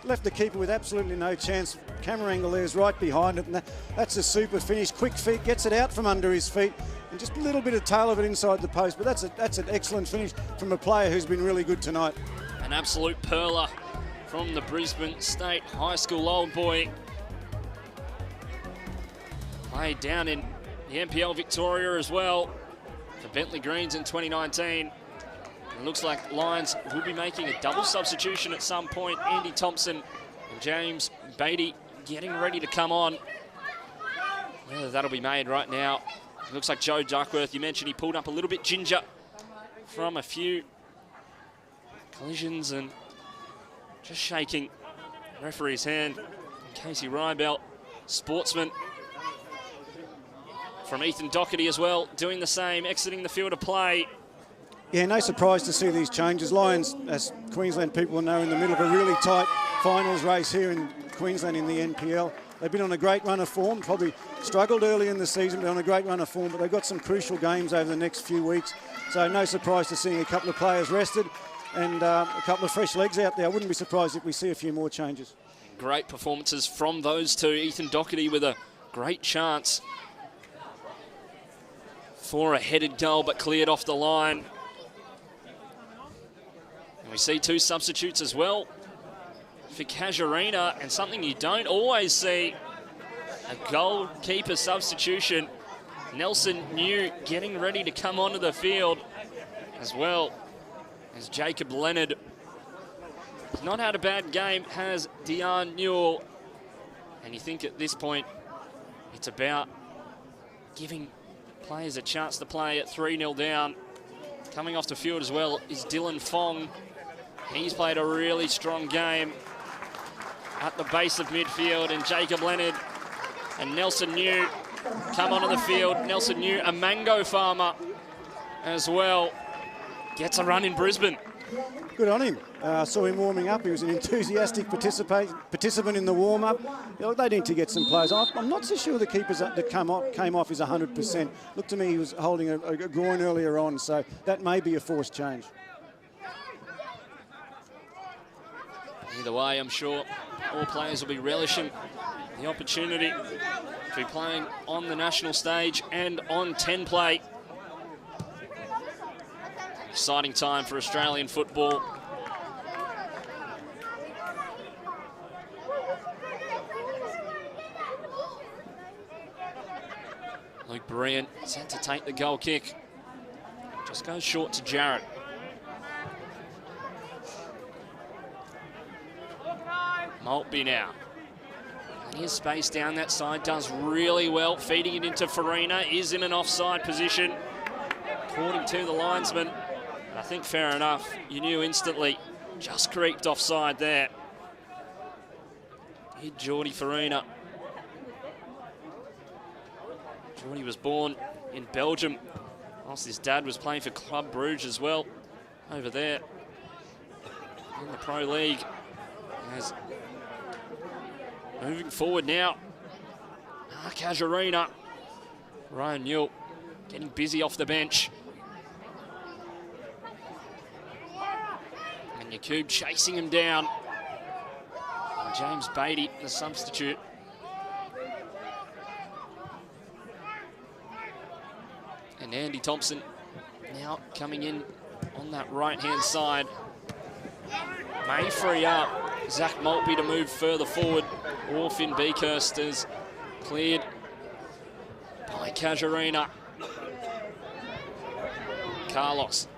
left the keeper with absolutely no chance. Camera angle there is right behind it, and that's a super finish. Quick feet, gets it out from under his feet, and just a little bit of tail of it inside the post. But that's an excellent finish from a player who's been really good tonight. An absolute perler from the Brisbane State High School old boy. Played down in the NPL Victoria as well for Bentley Greens in 2019. It looks like Lions will be making a double substitution at some point. Andy Thompson and James Beatty getting ready to come on. Whether that'll be made right now. It looks like Joe Duckworth, you mentioned he pulled up a little bit ginger from a few collisions and just shaking the referee's hand. Casey Rybell, sportsman from Ethan Doherty as well, doing the same, exiting the field of play. Yeah, no surprise to see these changes. Lions, as Queensland people know, in the middle of a really tight finals race here in Queensland in the NPL. They've been on a great run of form, probably struggled early in the season, but on a great run of form, but they've got some crucial games over the next few weeks. So no surprise to seeing a couple of players rested and a couple of fresh legs out there. I wouldn't be surprised if we see a few more changes. Great performances from those two. Ethan Doherty with a great chance for a headed goal, but cleared off the line. And we see two substitutes as well for Casuarina, and something you don't always see, a goalkeeper substitution. Nelson New getting ready to come onto the field, as well as Jacob Leonard. He's not had a bad game, has Dion Newell. And you think at this point, it's about giving players a chance to play at 3-0 down. Coming off the field as well is Dylan Fong. He's played a really strong game at the base of midfield, and Jacob Leonard and Nelson New come onto the field. Nelson New, a mango farmer as well, gets a run in Brisbane. Good on him. Saw him warming up. He was an enthusiastic participant in the warm-up. You know, they need to get some players. I'm not so sure the keepers that came off is 100%. Looked to me he was holding a groin earlier on, so that may be a forced change. Either way, I'm sure all players will be relishing the opportunity to be playing on the national stage and on 10 play. Exciting time for Australian football. Luke Bryant set to take the goal kick. Just goes short to Jarrett. Maltby now. Plenty of space down that side, does really well, feeding it into Farina, is in an offside position, according to the linesman. I think fair enough, you knew instantly, just creeped offside there. Hit Geordie Farina. Geordie was born in Belgium, whilst his dad was playing for Club Brugge as well, over there in the Pro League. As moving forward now, Casuarina. Ryan Newell getting busy off the bench. And Yakub chasing him down. And James Beatty, the substitute. And Andy Thompson now coming in on that right-hand side. May free up Zach Maltby to move further forward. Or Finn Beekhurst is cleared by Casuarina. Carlos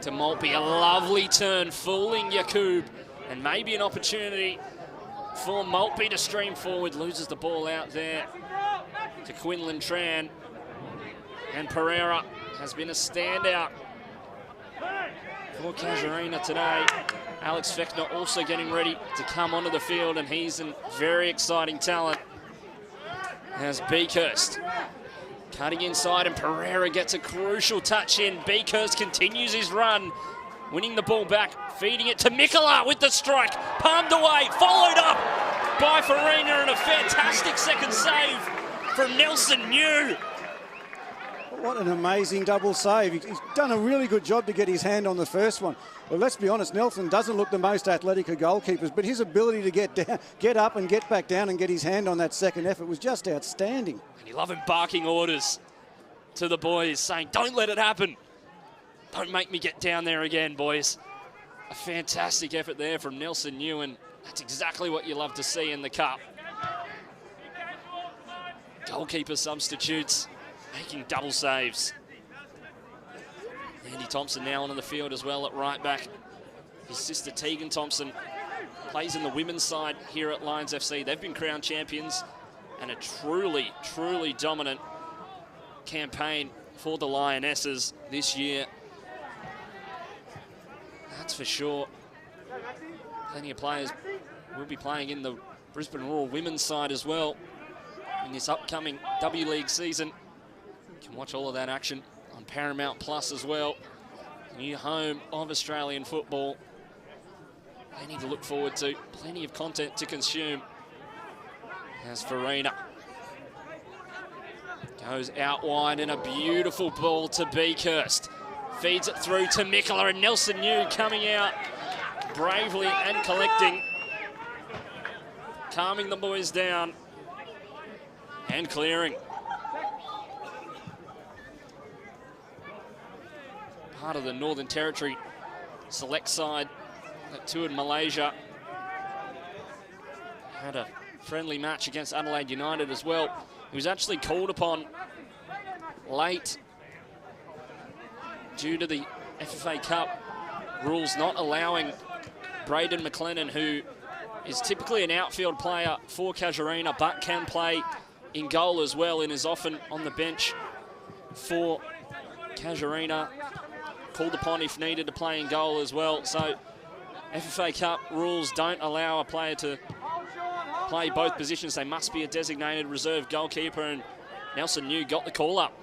to Maltby, a lovely turn, fooling Yakub, and maybe an opportunity for Maltby to stream forward. Loses the ball out there to Quinlan Tran, and Pereira has been a standout for Casuarina today. Alex Fechner also getting ready to come onto the field, and he's a very exciting talent. As Beekhurst cutting inside, and Pereira gets a crucial touch in. Beekhurst continues his run, winning the ball back, feeding it to Mikola with the strike, palmed away, followed up by Farina, and a fantastic second save from Nelson New. What an amazing double save. He's done a really good job to get his hand on the first one. Well, let's be honest, Nelson doesn't look the most athletic of goalkeepers, but his ability to get down, get up and get back down and get his hand on that second effort was just outstanding. And you love him barking orders to the boys, saying, don't let it happen. Don't make me get down there again, boys. A fantastic effort there from Nelson New, and that's exactly what you love to see in the Cup. Goalkeeper substitutes, making double saves. Andy Thompson now on the field as well at right back. His sister Tegan Thompson plays in the women's side here at Lions FC. They've been crowned champions and a truly, truly dominant campaign for the Lionesses this year. That's for sure. Plenty of players will be playing in the Brisbane Roar women's side as well in this upcoming W League season. You can watch all of that action on Paramount Plus as well. New home of Australian football. Plenty to look forward to, plenty of content to consume. As Farina goes out wide and a beautiful ball to Beakhurst. Feeds it through to Mikola and Nelson New coming out bravely and collecting. Calming the boys down and clearing. Part of the Northern Territory select side that toured Malaysia. Had a friendly match against Adelaide United as well. He was actually called upon late due to the FFA Cup rules not allowing Braden McLennan, who is typically an outfield player for Casuarina, but can play in goal as well and is often on the bench for Casuarina. Called upon if needed to play in goal as well. So FFA Cup rules don't allow a player to play both positions. They must be a designated reserve goalkeeper, and Nelson New got the call up.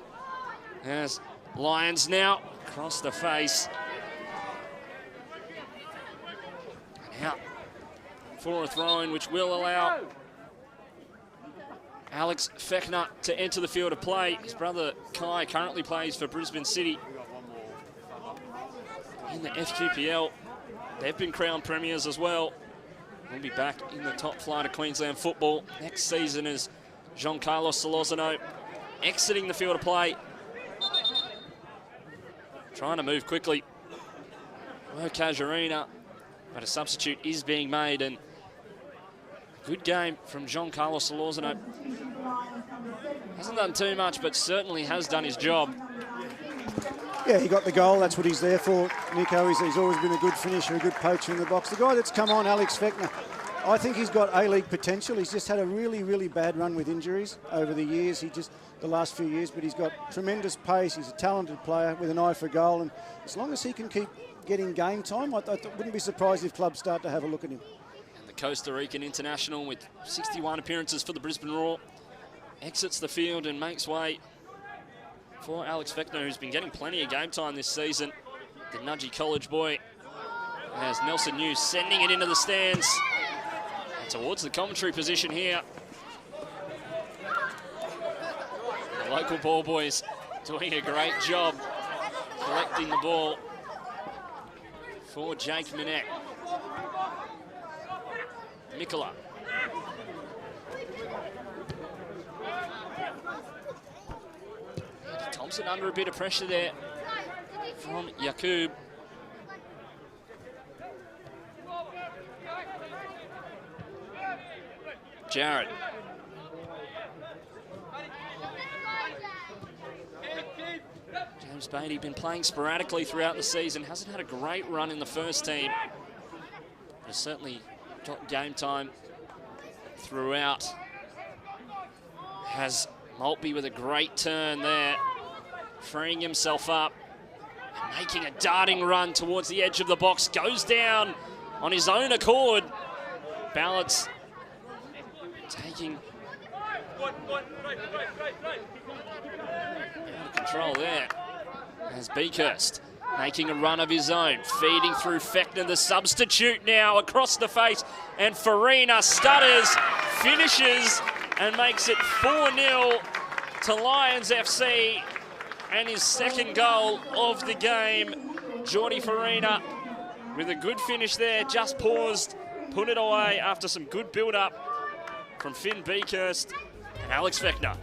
As Lions now across the face. And out for a throw-in, which will allow Alex Fechner to enter the field of play. His brother Kai currently plays for Brisbane City in the FQPL. They've been crowned premiers as well. We'll be back in the top flight of Queensland football next season as Giancarlo Solorzano exiting the field of play. Trying to move quickly. Well, Casuarina, but a substitute is being made, and good game from Giancarlo Solorzano. Hasn't done too much, but certainly has done his job. Yeah, he got the goal. That's what he's there for, Nico. He's always been a good finisher, a good poacher in the box. The guy that's come on, Alex Fechner, I think he's got A-League potential. He's just had a really, really bad run with injuries over the years. The last few years, but he's got tremendous pace. He's a talented player with an eye for goal, and as long as he can keep getting game time, I wouldn't be surprised if clubs start to have a look at him. And the Costa Rican international with 61 appearances for the Brisbane Roar exits the field and makes way for Alex Fechner, who's been getting plenty of game time this season. The nudgy college boy, as Nelson New sending it into the stands and towards the commentary position here. The local ball boys doing a great job collecting the ball for Jake Minette. Mikola. Thompson under a bit of pressure there from Yakub. Jarrett. James Beatty been playing sporadically throughout the season. Hasn't had a great run in the first team. But has certainly got game time throughout. Has Maltby with a great turn there, freeing himself up and making a darting run towards the edge of the box. Goes down on his own accord. Ballots taking out of control there. As Beakhurst making a run of his own, feeding through Fechner, the substitute now across the face, and Farina stutters, finishes, and makes it 4-0 to Lions FC, and his second goal of the game. Jordi Farina with a good finish there, just paused, put it away after some good build-up from Finn Beakhurst and Alex Fechner.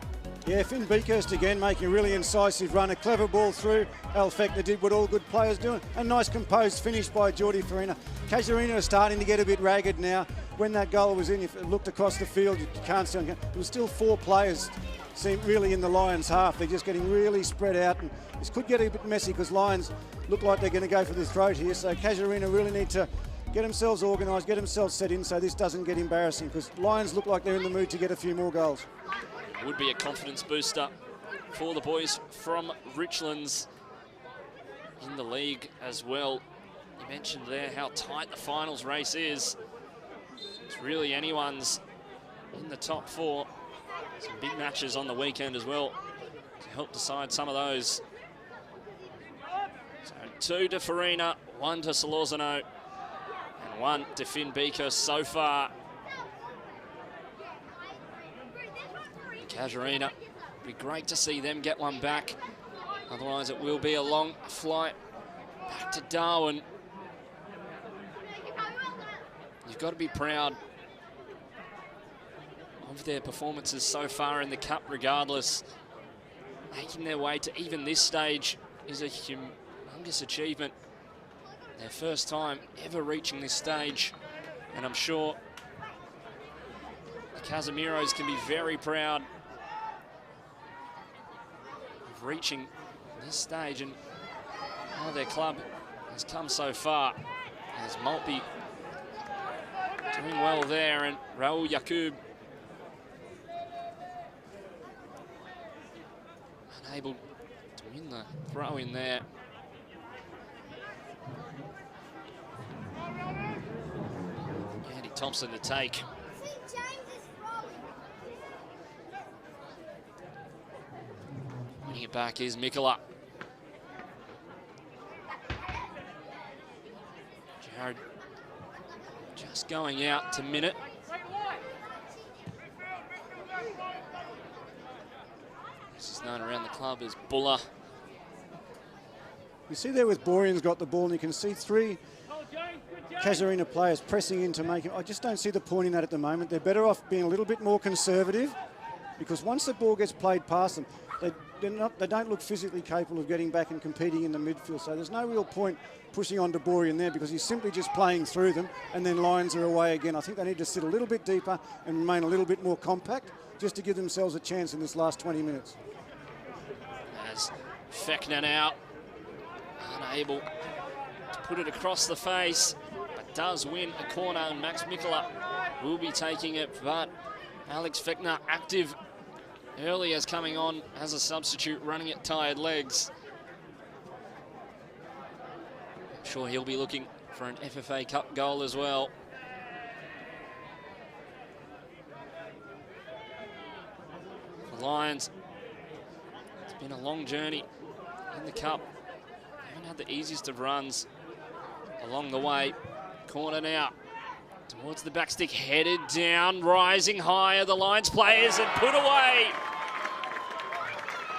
Yeah, Finn Beakhurst again making a really incisive run, a clever ball through. Al Fechner did what all good players do. A nice composed finish by Jordi Farina. Casuarina is starting to get a bit ragged now. When that goal was in, if it looked across the field, you can't see. There was still 4 players seem really in the Lions half. They're just getting really spread out, and this could get a bit messy because Lions look like they're going to go for the throat here. So Casuarina really need to get themselves organised, get themselves set in so this doesn't get embarrassing, because Lions look like they're in the mood to get a few more goals. Would be a confidence booster for the boys from Richlands in the league as well. You mentioned there how tight the finals race is. It's really anyone's in the top 4. Some big matches on the weekend as well to help decide some of those. So 2 to Farina, 1 to Solorzano, and 1 to Finn Beaker so far. Casuarina, be great to see them get one back. Otherwise, it will be a long flight back to Darwin. You've got to be proud of their performances so far in the Cup regardless. Making their way to even this stage is a humongous achievement. Their first time ever reaching this stage, and I'm sure the Casimiros can be very proud of reaching this stage and how their club has come so far. As Maltby doing well there, and Raul Yacoub unable to win the throw in there. Andy Thompson to take. Winning it back is Mikola. Jared just going out to minute. This is known around the club as Buller. You see there with Borean's got the ball, and you can see 3 Casuarina players pressing in to make him. I just don't see the point in that at the moment. They're better off being a little bit more conservative, because once the ball gets played past them, they don't look physically capable of getting back and competing in the midfield. So there's no real point pushing on to Borean there, because he's simply just playing through them, and then Lions are away again. I think they need to sit a little bit deeper and remain a little bit more compact just to give themselves a chance in this last 20 minutes. As Fechner now unable to put it across the face, but does win a corner, and Max Mikola will be taking it, but Alex Fechner active early as coming on as a substitute, running at tired legs. I'm sure he'll be looking for an FFA Cup goal as well. The Lions, it's been a long journey in the Cup. They haven't had the easiest of runs along the way. Corner now towards the back stick, headed down, rising higher, the Lions players, and put away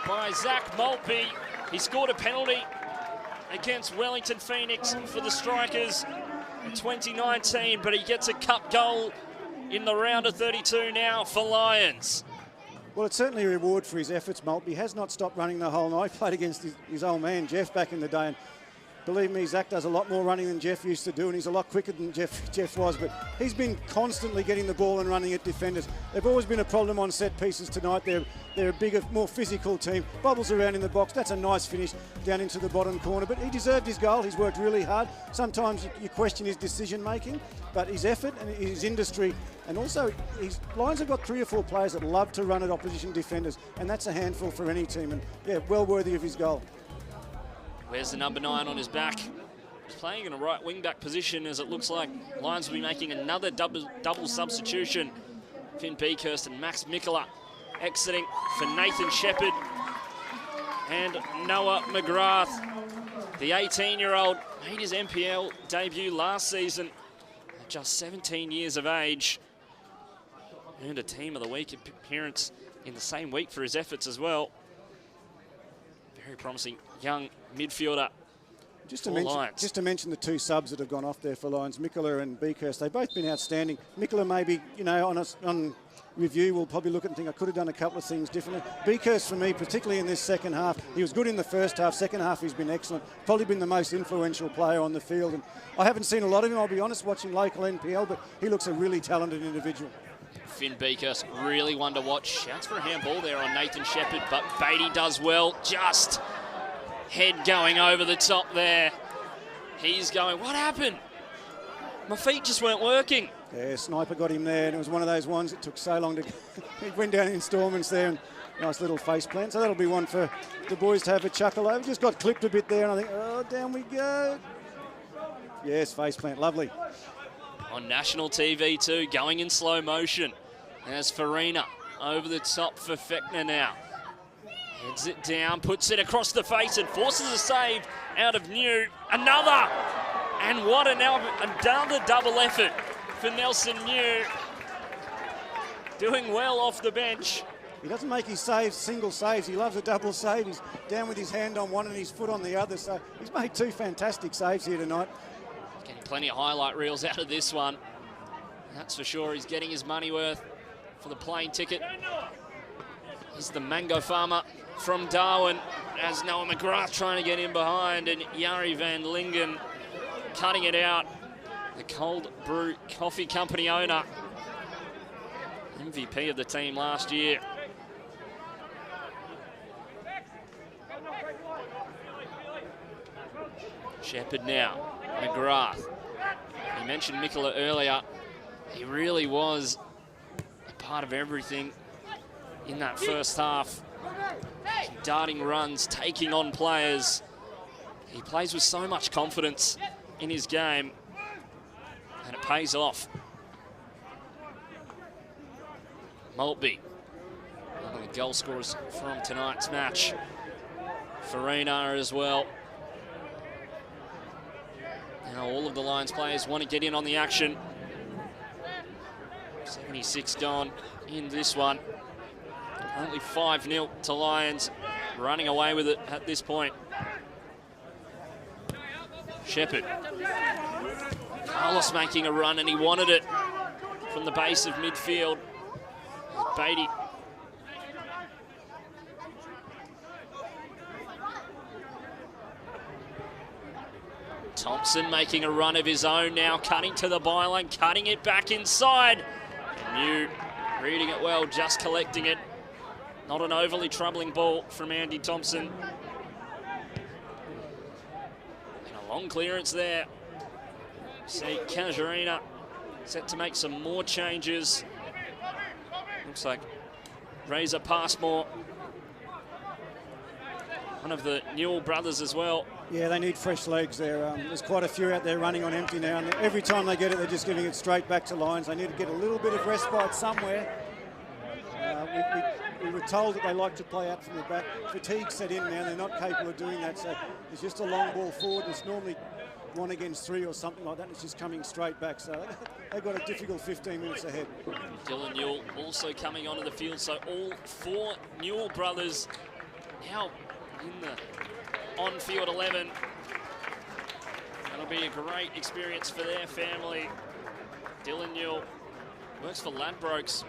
by Zach Maltby. He scored a penalty against Wellington Phoenix for the Strikers in 2019, but he gets a cup goal in the round of 32 now for Lions. Well, it's certainly a reward for his efforts. Maltby has not stopped running the whole night. He played against his old man, Jeff, back in the day. And believe me, Zach does a lot more running than Jeff used to do, and he's a lot quicker than Jeff was. But he's been constantly getting the ball and running at defenders. They've always been a problem on set pieces tonight. They're a bigger, more physical team. Bobbles around in the box. That's a nice finish down into the bottom corner. But he deserved his goal. He's worked really hard. Sometimes you question his decision-making, but his effort and his industry, and also his Lions have got 3 or 4 players that love to run at opposition defenders, and that's a handful for any team. And yeah, well worthy of his goal. Where's the number 9 on his back? He's playing in a right wing-back position, as it looks like Lions will be making another double substitution. Finn Beakhurst and Max Mikola exiting for Nathan Shepherd and Noah McGrath. The 18-year-old made his NPL debut last season at just 17 years of age. Earned a Team of the Week appearance in the same week for his efforts as well. Very promising young midfielder. Just to mention the 2 subs that have gone off there for Lions, Mikola and Beakhurst, they've both been outstanding. Mikola maybe, on review, we'll probably look at and think I could have done a couple of things differently. Beakhurst, for me, particularly in this second half, he was good in the first half. Second half, he's been excellent. Probably been the most influential player on the field. And I haven't seen a lot of him, I'll be honest, watching local NPL, but he looks a really talented individual. Finn Beakers, really one to watch. Shouts for a handball there on Nathan Shepherd, but Beatty does well. Just head going over the top there. He's going, what happened? My feet just weren't working. Yeah, Sniper got him there, and it was one of those ones that took so long to... He went down in installments there, and nice little face plant. So that'll be one for the boys to have a chuckle over. Just got clipped a bit there, and I think, oh, down we go. Yes, face plant, lovely. On national TV too, going in slow motion. As Farina over the top for Fechner now. Heads it down, puts it across the face and forces a save out of New. Another! And what another double effort for Nelson New. Doing well off the bench. He doesn't make his saves single saves. He loves a double save. He's down with his hand on one and his foot on the other. So he's made 2 fantastic saves here tonight. Getting plenty of highlight reels out of this one. That's for sure. He's getting his money worth for the plane ticket. He's the mango farmer from Darwin, as Noah McGrath trying to get in behind, and Jari van Lingen cutting it out. The Cold Brew Coffee Company owner, MVP of the team last year. Shepherd now, McGrath. You mentioned Mikola earlier. He really was a part of everything in that first half. Darting runs, taking on players. He plays with so much confidence in his game, and it pays off. Maltby, one of the goal scorers from tonight's match. Farina as well. Now all of the Lions players want to get in on the action. 76 gone in this one. Only 5-0 to Lions, running away with it at this point. Shepherd. Carlos making a run, and he wanted it from the base of midfield. Beatty. Thompson making a run of his own now, cutting to the byline, cutting it back inside. And New reading it well, just collecting it. Not an overly troubling ball from Andy Thompson. And a long clearance there. See Casuarina set to make some more changes. Looks like Razor Passmore, one of the Newell brothers as well. Yeah, they need fresh legs there. There's quite a few out there running on empty now, and every time they get it, they're just giving it straight back to Lions. They need to get a little bit of respite somewhere. We were told that they like to play out from the back. Fatigue set in now, they're not capable of doing that, so it's just a long ball forward. It's normally 1 against 3 or something like that, and it's just coming straight back, so they've got a difficult 15 minutes ahead. Dylan Newell also coming onto the field, so all 4 Newell brothers now in the on-field 11. That'll be a great experience for their family. Dylan Newell works for Ladbrokes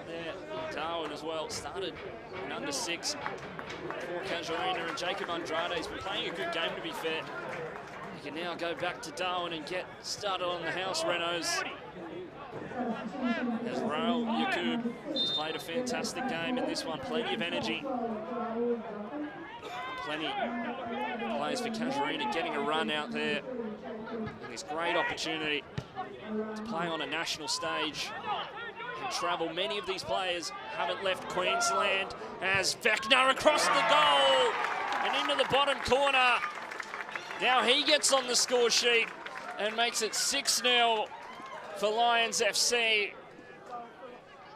there in Darwin as well. Started in under 6 for Casuarina, and Jacob Andrade's been playing a good game, to be fair. He can now go back to Darwin and get started on the house renos. As Raul Yakub has played a fantastic game in this one. Plenty of energy. Plenty of players for Casuarina getting a run out there. And this great opportunity to play on a national stage and travel. Many of these players haven't left Queensland, as Fechner across the goal and into the bottom corner. Now he gets on the score sheet and makes it 6-0 for Lions FC.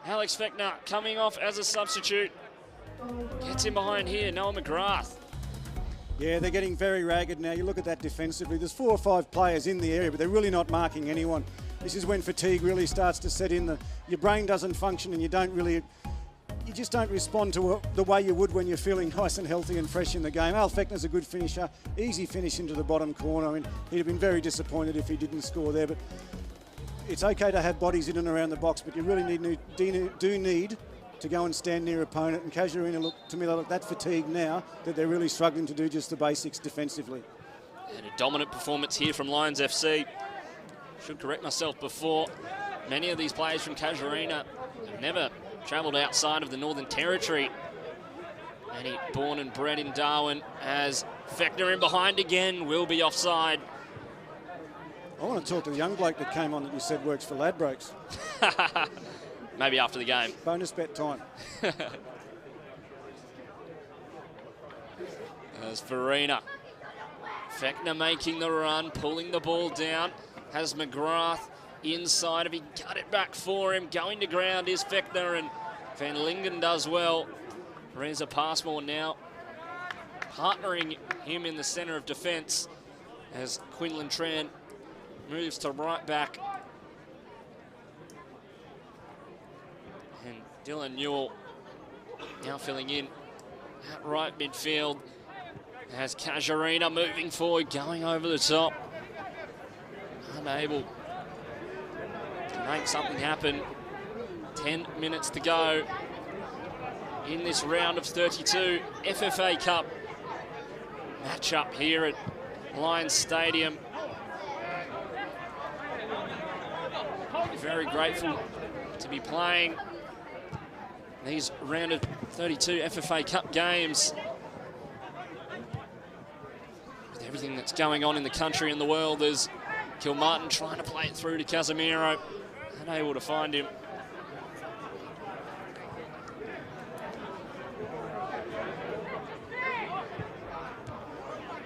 Alex Fechner coming off as a substitute. Gets in behind here, Noah McGrath. Yeah, they're getting very ragged now. You look at that defensively. There's 4 or 5 players in the area, but they're really not marking anyone. This is when fatigue really starts to set in. Your brain doesn't function, and you just don't respond to the way you would when you're feeling nice and healthy and fresh in the game. Al Fechner's a good finisher. Easy finish into the bottom corner. I mean, he'd have been very disappointed if he didn't score there, but it's okay to have bodies in and around the box, but you really do need to go and stand near opponent. And Casuarina, look to me, like that fatigue now that they're really struggling to do just the basics defensively. And a dominant performance here from Lions FC. Should correct myself before. many of these players from Casuarina have never travelled outside of the Northern Territory. Many born and bred in Darwin, as Fechner in behind again, will be offside. I want to talk to the young bloke that came on that you said works for Ladbrokes. Maybe after the game. Bonus bet time. There's Farina. Fechner making the run, pulling the ball down. Has McGrath inside of him, cut it back for him. Going to ground is Fechner, and Van Lingen does well. Reza Passmore now partnering him in the centre of defence as Quinlan Tran moves to right back. And Dylan Newell now filling in at right midfield as Casuarina moving forward, going over the top. Unable to make something happen. 10 minutes to go in this round of 32 FFA Cup match-up here at Lions Stadium. Very grateful to be playing these round of 32 FFA Cup games with everything that's going on in the country and the world. There's Kilmartin trying to play it through to Casemiro, unable to find him.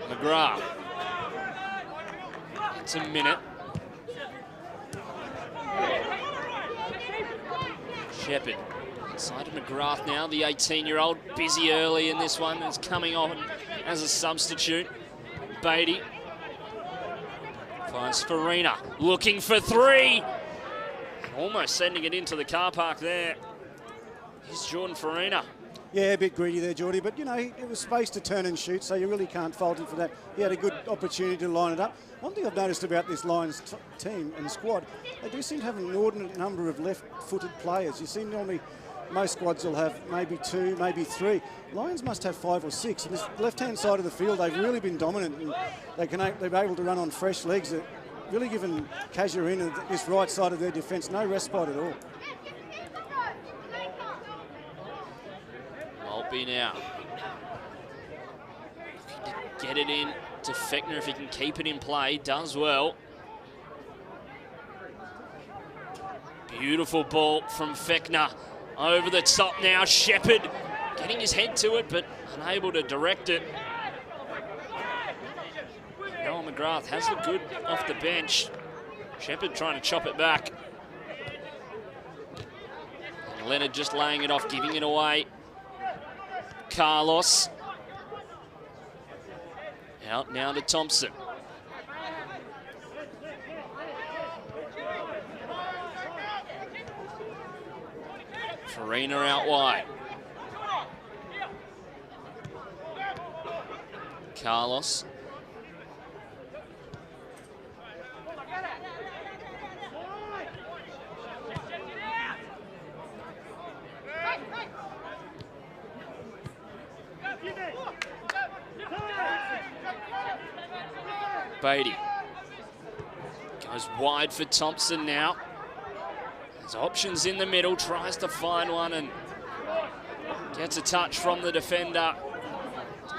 McGrath. It's a minute. Shepherd inside of McGrath now, the 18-year-old, busy early in this one, is coming on as a substitute. Beatty finds Farina, looking for three. Almost sending it into the car park there. Here's Jordan Farina. Yeah, a bit greedy there, Geordie, but, you know, it was space to turn and shoot, so you really can't fault him for that. He had a good opportunity to line it up. One thing I've noticed about this Lions team and squad, they do seem to have an inordinate number of left-footed players. You see, normally most squads will have maybe 2, maybe 3. Lions must have 5 or 6. And this left-hand side of the field, they've really been dominant, and they're able to run on fresh legs. They've really given Casuarina this right side of their defence no respite at all. Maltby now. Looking to get it in to Fechner if he can keep it in play. Does well. Beautiful ball from Fechner. Over the top now, Shepherd getting his head to it, but unable to direct it. Noah McGrath has looked good off the bench. Shepherd trying to chop it back. And Leonard just laying it off, giving it away. Carlos. Out now to Thompson. Farina out wide. Carlos. Beatty goes wide for Thompson now. There's options in the middle, tries to find one and gets a touch from the defender.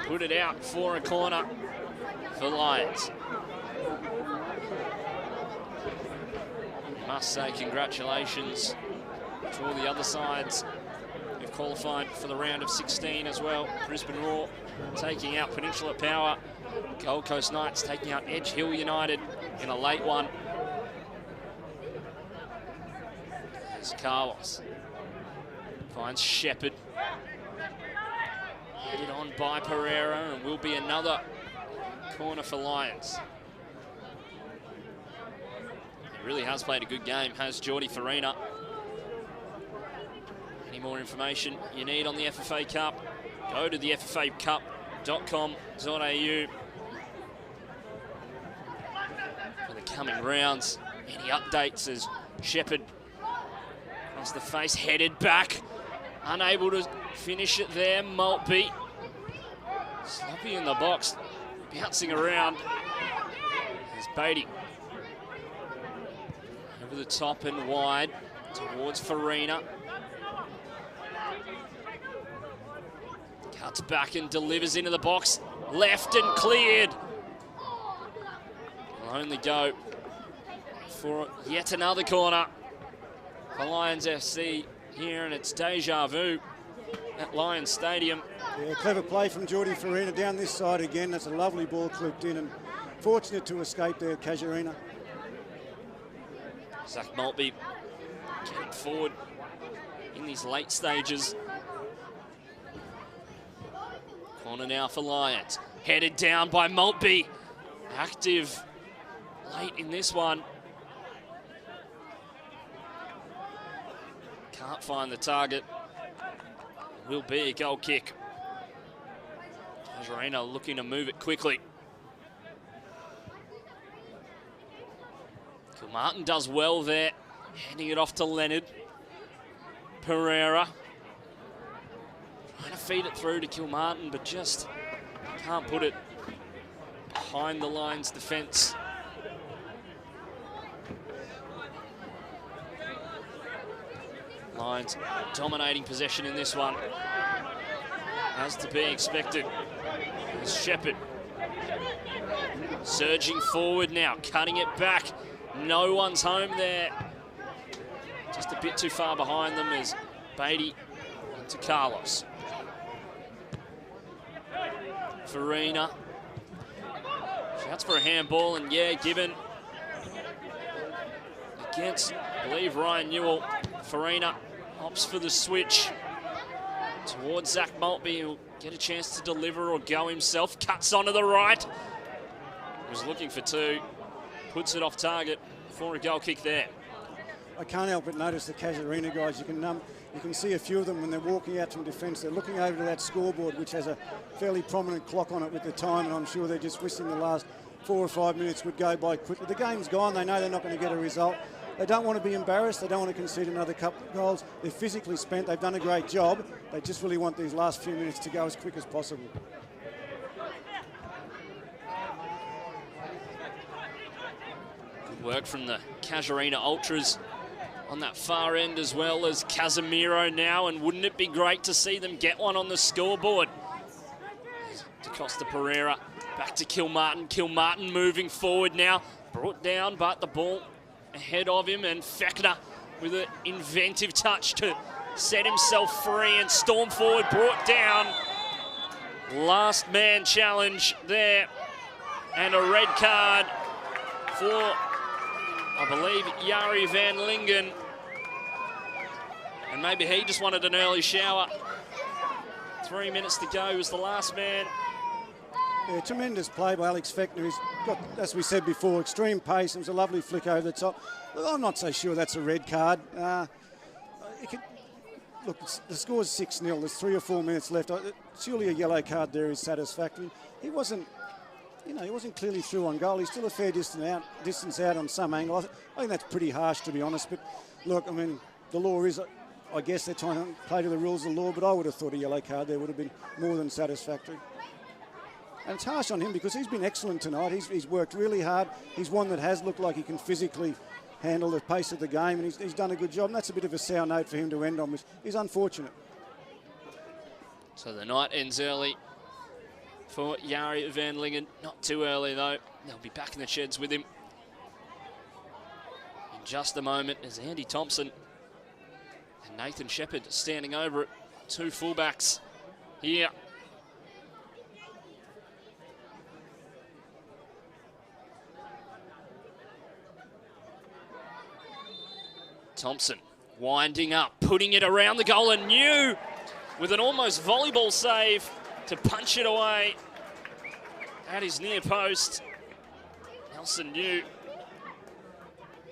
Put it out for a corner for Lions. Must say congratulations to all the other sides who've qualified for the round of 16 as well. Brisbane Roar taking out Peninsula Power. Gold Coast Knights taking out Edge Hill United in a late one. There's Carlos. Finds Shepherd. Headed on by Pereira, and will be another corner for Lions. He really has played a good game, has Jordi Farina. Any more information you need on the FFA Cup, go to the FFAcup.com.au for the coming rounds. Any updates as Shepherd across the face, headed back, unable to finish it there. Maltby sloppy in the box, bouncing around. There's Beatty Over the top and wide towards Farina. Cuts back and delivers into the box. Left and cleared. Will only go for yet another corner for Lions FC here, and it's deja vu at Lions Stadium. Yeah, clever play from Jordi Farina down this side again. That's a lovely ball clipped in, and fortunate to escape there, Casuarina. Zach Maltby getting forward in these late stages. Corner now for Lions. Headed down by Maltby. Active late in this one. Can't find the target. Will be a goal kick. Casuarina looking to move it quickly. Kilmartin does well there, handing it off to Leonard. Pereira trying to feed it through to Kilmartin, but just can't put it behind the Lions' defence. Lions dominating possession in this one, as to be expected. As Shepherd surging forward now, cutting it back. No one's home there. Just a bit too far behind them as Beatty into Carlos. Farina shouts for a handball, and yeah, given against, I believe, Ryan Newell. Farina opts for the switch towards Zach Maltby, who'll get a chance to deliver or go himself. Cuts onto the right. Was looking for two. Puts it off target for a goal kick there. I can't help but notice the Casuarina guys. You can see a few of them when they're walking out from defence. They're looking over to that scoreboard, which has a fairly prominent clock on it with the time, and I'm sure they're just wishing the last 4 or 5 minutes would go by quickly. The game's gone. They know they're not going to get a result. They don't want to be embarrassed. They don't want to concede another couple of goals. They're physically spent. They've done a great job. They just really want these last few minutes to go as quick as possible. Good work from the Casuarina Ultras on that far end, as well as Casemiro now, and wouldn't it be great to see them get one on the scoreboard? DaCosta Pereira back to Kilmartin. Kilmartin moving forward now. Brought down, but the ball ahead of him, and Fechner with an inventive touch to set himself free and storm forward, brought down. Last man challenge there, and a red card for, I believe, Jari van Lingen. And maybe he just wanted an early shower. 3 minutes to go. He was the last man. Yeah, tremendous play by Alex Fechner. He's got, as we said before, extreme pace. It was a lovely flick over the top. Look, I'm not so sure that's a red card. Look, the score's 6-0. There's 3 or 4 minutes left. Surely a yellow card there is satisfactory. He wasn't clearly through on goal. He's still a fair distance out on some angle. I think that's pretty harsh, to be honest. But look, I mean, the law is, I guess they're trying to play to the rules of the law, but I would have thought a yellow card there would have been more than satisfactory. And it's harsh on him because he's been excellent tonight. He's worked really hard. He's one that has looked like he can physically handle the pace of the game, and he's done a good job. And that's a bit of a sour note for him to end on, which is unfortunate. So the night ends early for Jari van Lingen. Not too early, though. They'll be back in the sheds with him in just a moment, as Andy Thompson and Nathan Shepherd standing over it. 2 fullbacks here. Thompson winding up, putting it around the goal, and New with an almost volleyball save to punch it away at his near post. Nelson New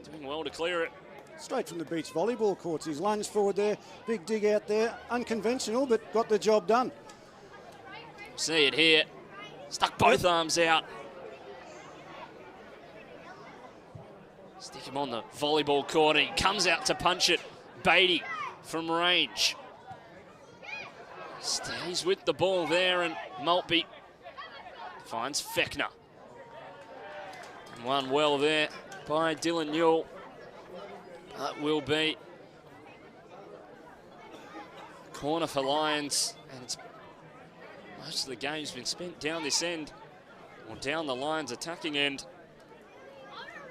doing well to clear it. Straight from the beach volleyball courts. He's lunged forward there, big dig out there. Unconventional, but got the job done. See it here. Stuck both arms out. Stick him on the volleyball court. He comes out to punch it. Beatty from range. Stays with the ball there, and Maltby finds Fechner. And one well there by Dylan Newell. That will be corner for Lions, and it's most of the game's been spent down this end, or down the Lions attacking end.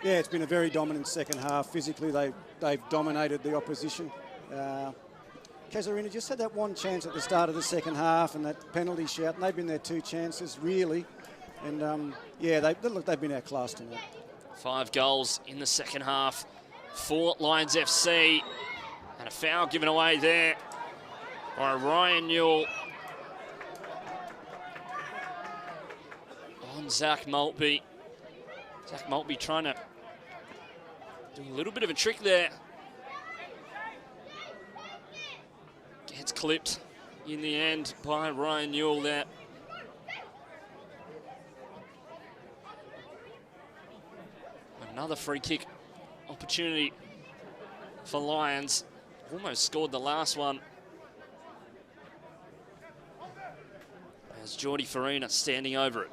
Yeah, it's been a very dominant second half. Physically, they've dominated the opposition. Casuarina just had that one chance at the start of the second half and that penalty shout, and they've been their 2 chances, really. And, yeah, they've been outclassed tonight. 5 goals in the second half for Lions FC. And a foul given away there by Ryan Newell on Zach Maltby. Zach Maltby trying to do a little bit of a trick there. Gets clipped in the end by Ryan Newell there. Another free kick opportunity for Lions. Almost scored the last one. As Jordi Farina standing over it.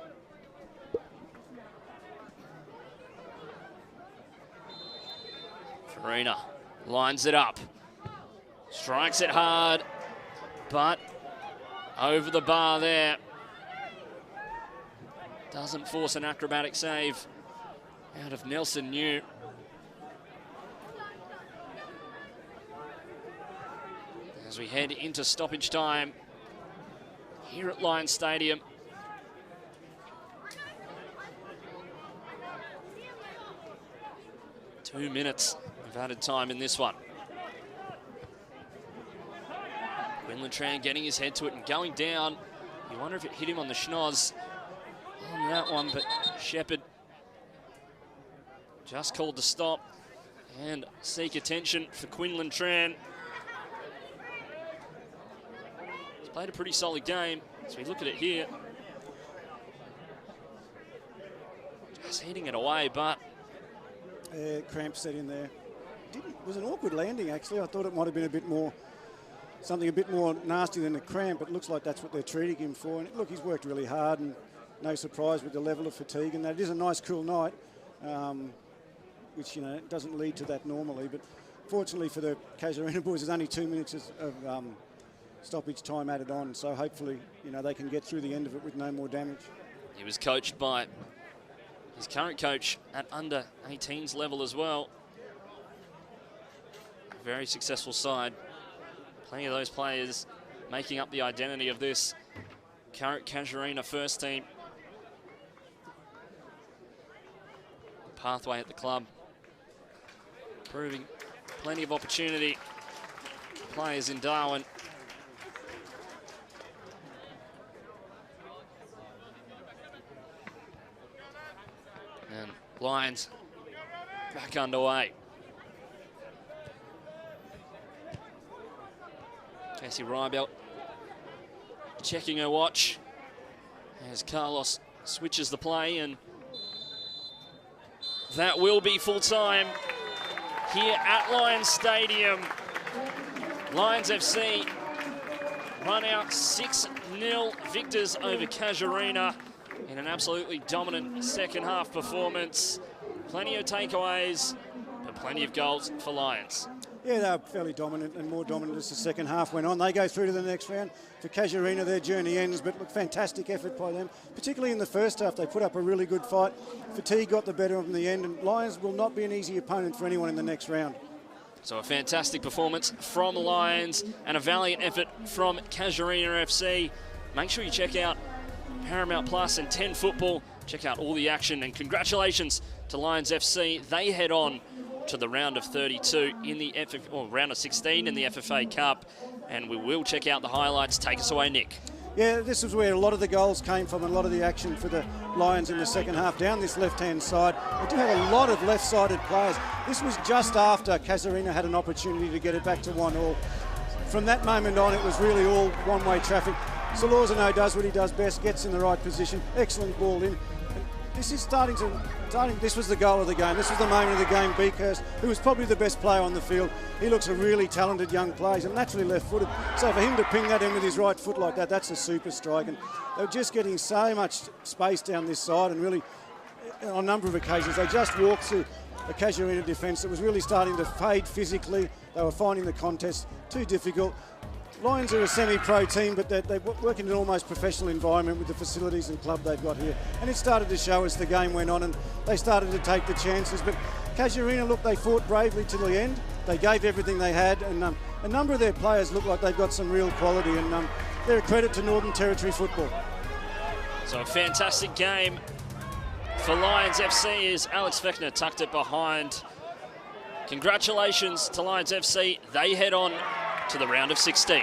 Farina lines it up. Strikes it hard, but over the bar there. Doesn't force an acrobatic save out of Nelson New. As we head into stoppage time here at Lions Stadium. Two minutes of added time in this one. Quinlan Tran getting his head to it and going down. You wonder if it hit him on the schnoz on that one, but Shepherd just called to stop and seek attention for Quinlan Tran. He's played a pretty solid game as we look at it here. Just hitting it away, but cramp set in there. It was an awkward landing, actually. I thought it might have been a bit more, something a bit more nasty than a cramp. It looks like that's what they're treating him for. And look, he's worked really hard, and no surprise with the level of fatigue. And that it is a nice, cool night, which, you know, doesn't lead to that normally. But fortunately for the Casuarina boys, there's only 2 minutes of stoppage time added on. So hopefully, you know, they can get through the end of it with no more damage. He was coached by his current coach at under 18s level as well. A very successful side. Plenty of those players making up the identity of this current Casuarina first team. The pathway at the club proving plenty of opportunity for players in Darwin. And Lions back underway. Cassie Rybelt checking her watch as Carlos switches the play, and that will be full time here at Lions Stadium. Lions FC run out 6-0 victors over Casuarina in an absolutely dominant second half performance. Plenty of takeaways, but plenty of goals for Lions. Yeah, they were fairly dominant, and more dominant as the second half went on. They go through to the next round. For Casuarina, their journey ends, but look, fantastic effort by them. Particularly in the first half, they put up a really good fight. Fatigue got the better of them in the end, and Lions will not be an easy opponent for anyone in the next round. So a fantastic performance from Lions and a valiant effort from Casuarina FC. Make sure you check out Paramount Plus and 10 Football. Check out all the action, and congratulations to Lions FC. They head on to the round of 32 in the round of 16 in the FFA Cup, and we will check out the highlights. Take us away, Nick. Yeah, this is where a lot of the goals came from, and a lot of the action for the Lions in the second half. Down this left-hand side, they do have a lot of left-sided players. This was just after Casuarina had an opportunity to get it back to 1-1. From that moment on, it was really all one-way traffic. Solorzano does what he does best, gets in the right position, excellent ball in. This is this was the goal of the game. This was the moment of the game. Beakhurst, who was probably the best player on the field. He looks a really talented young player. He's naturally left-footed. So for him to ping that in with his right foot like that, that's a super strike. And they were just getting so much space down this side, and really, on a number of occasions, they just walked through a Casuarina defence that was really starting to fade physically. They were finding the contest too difficult. Lions are a semi-pro team, but they work in an almost professional environment with the facilities and club they've got here. And it started to show as the game went on, and they started to take the chances. But Casuarina, look, they fought bravely till the end. They gave everything they had, and a number of their players look like they've got some real quality, and they're a credit to Northern Territory football. So a fantastic game for Lions FC as Alex Fechner tucked it behind. Congratulations to Lions FC. They head on to the round of 16.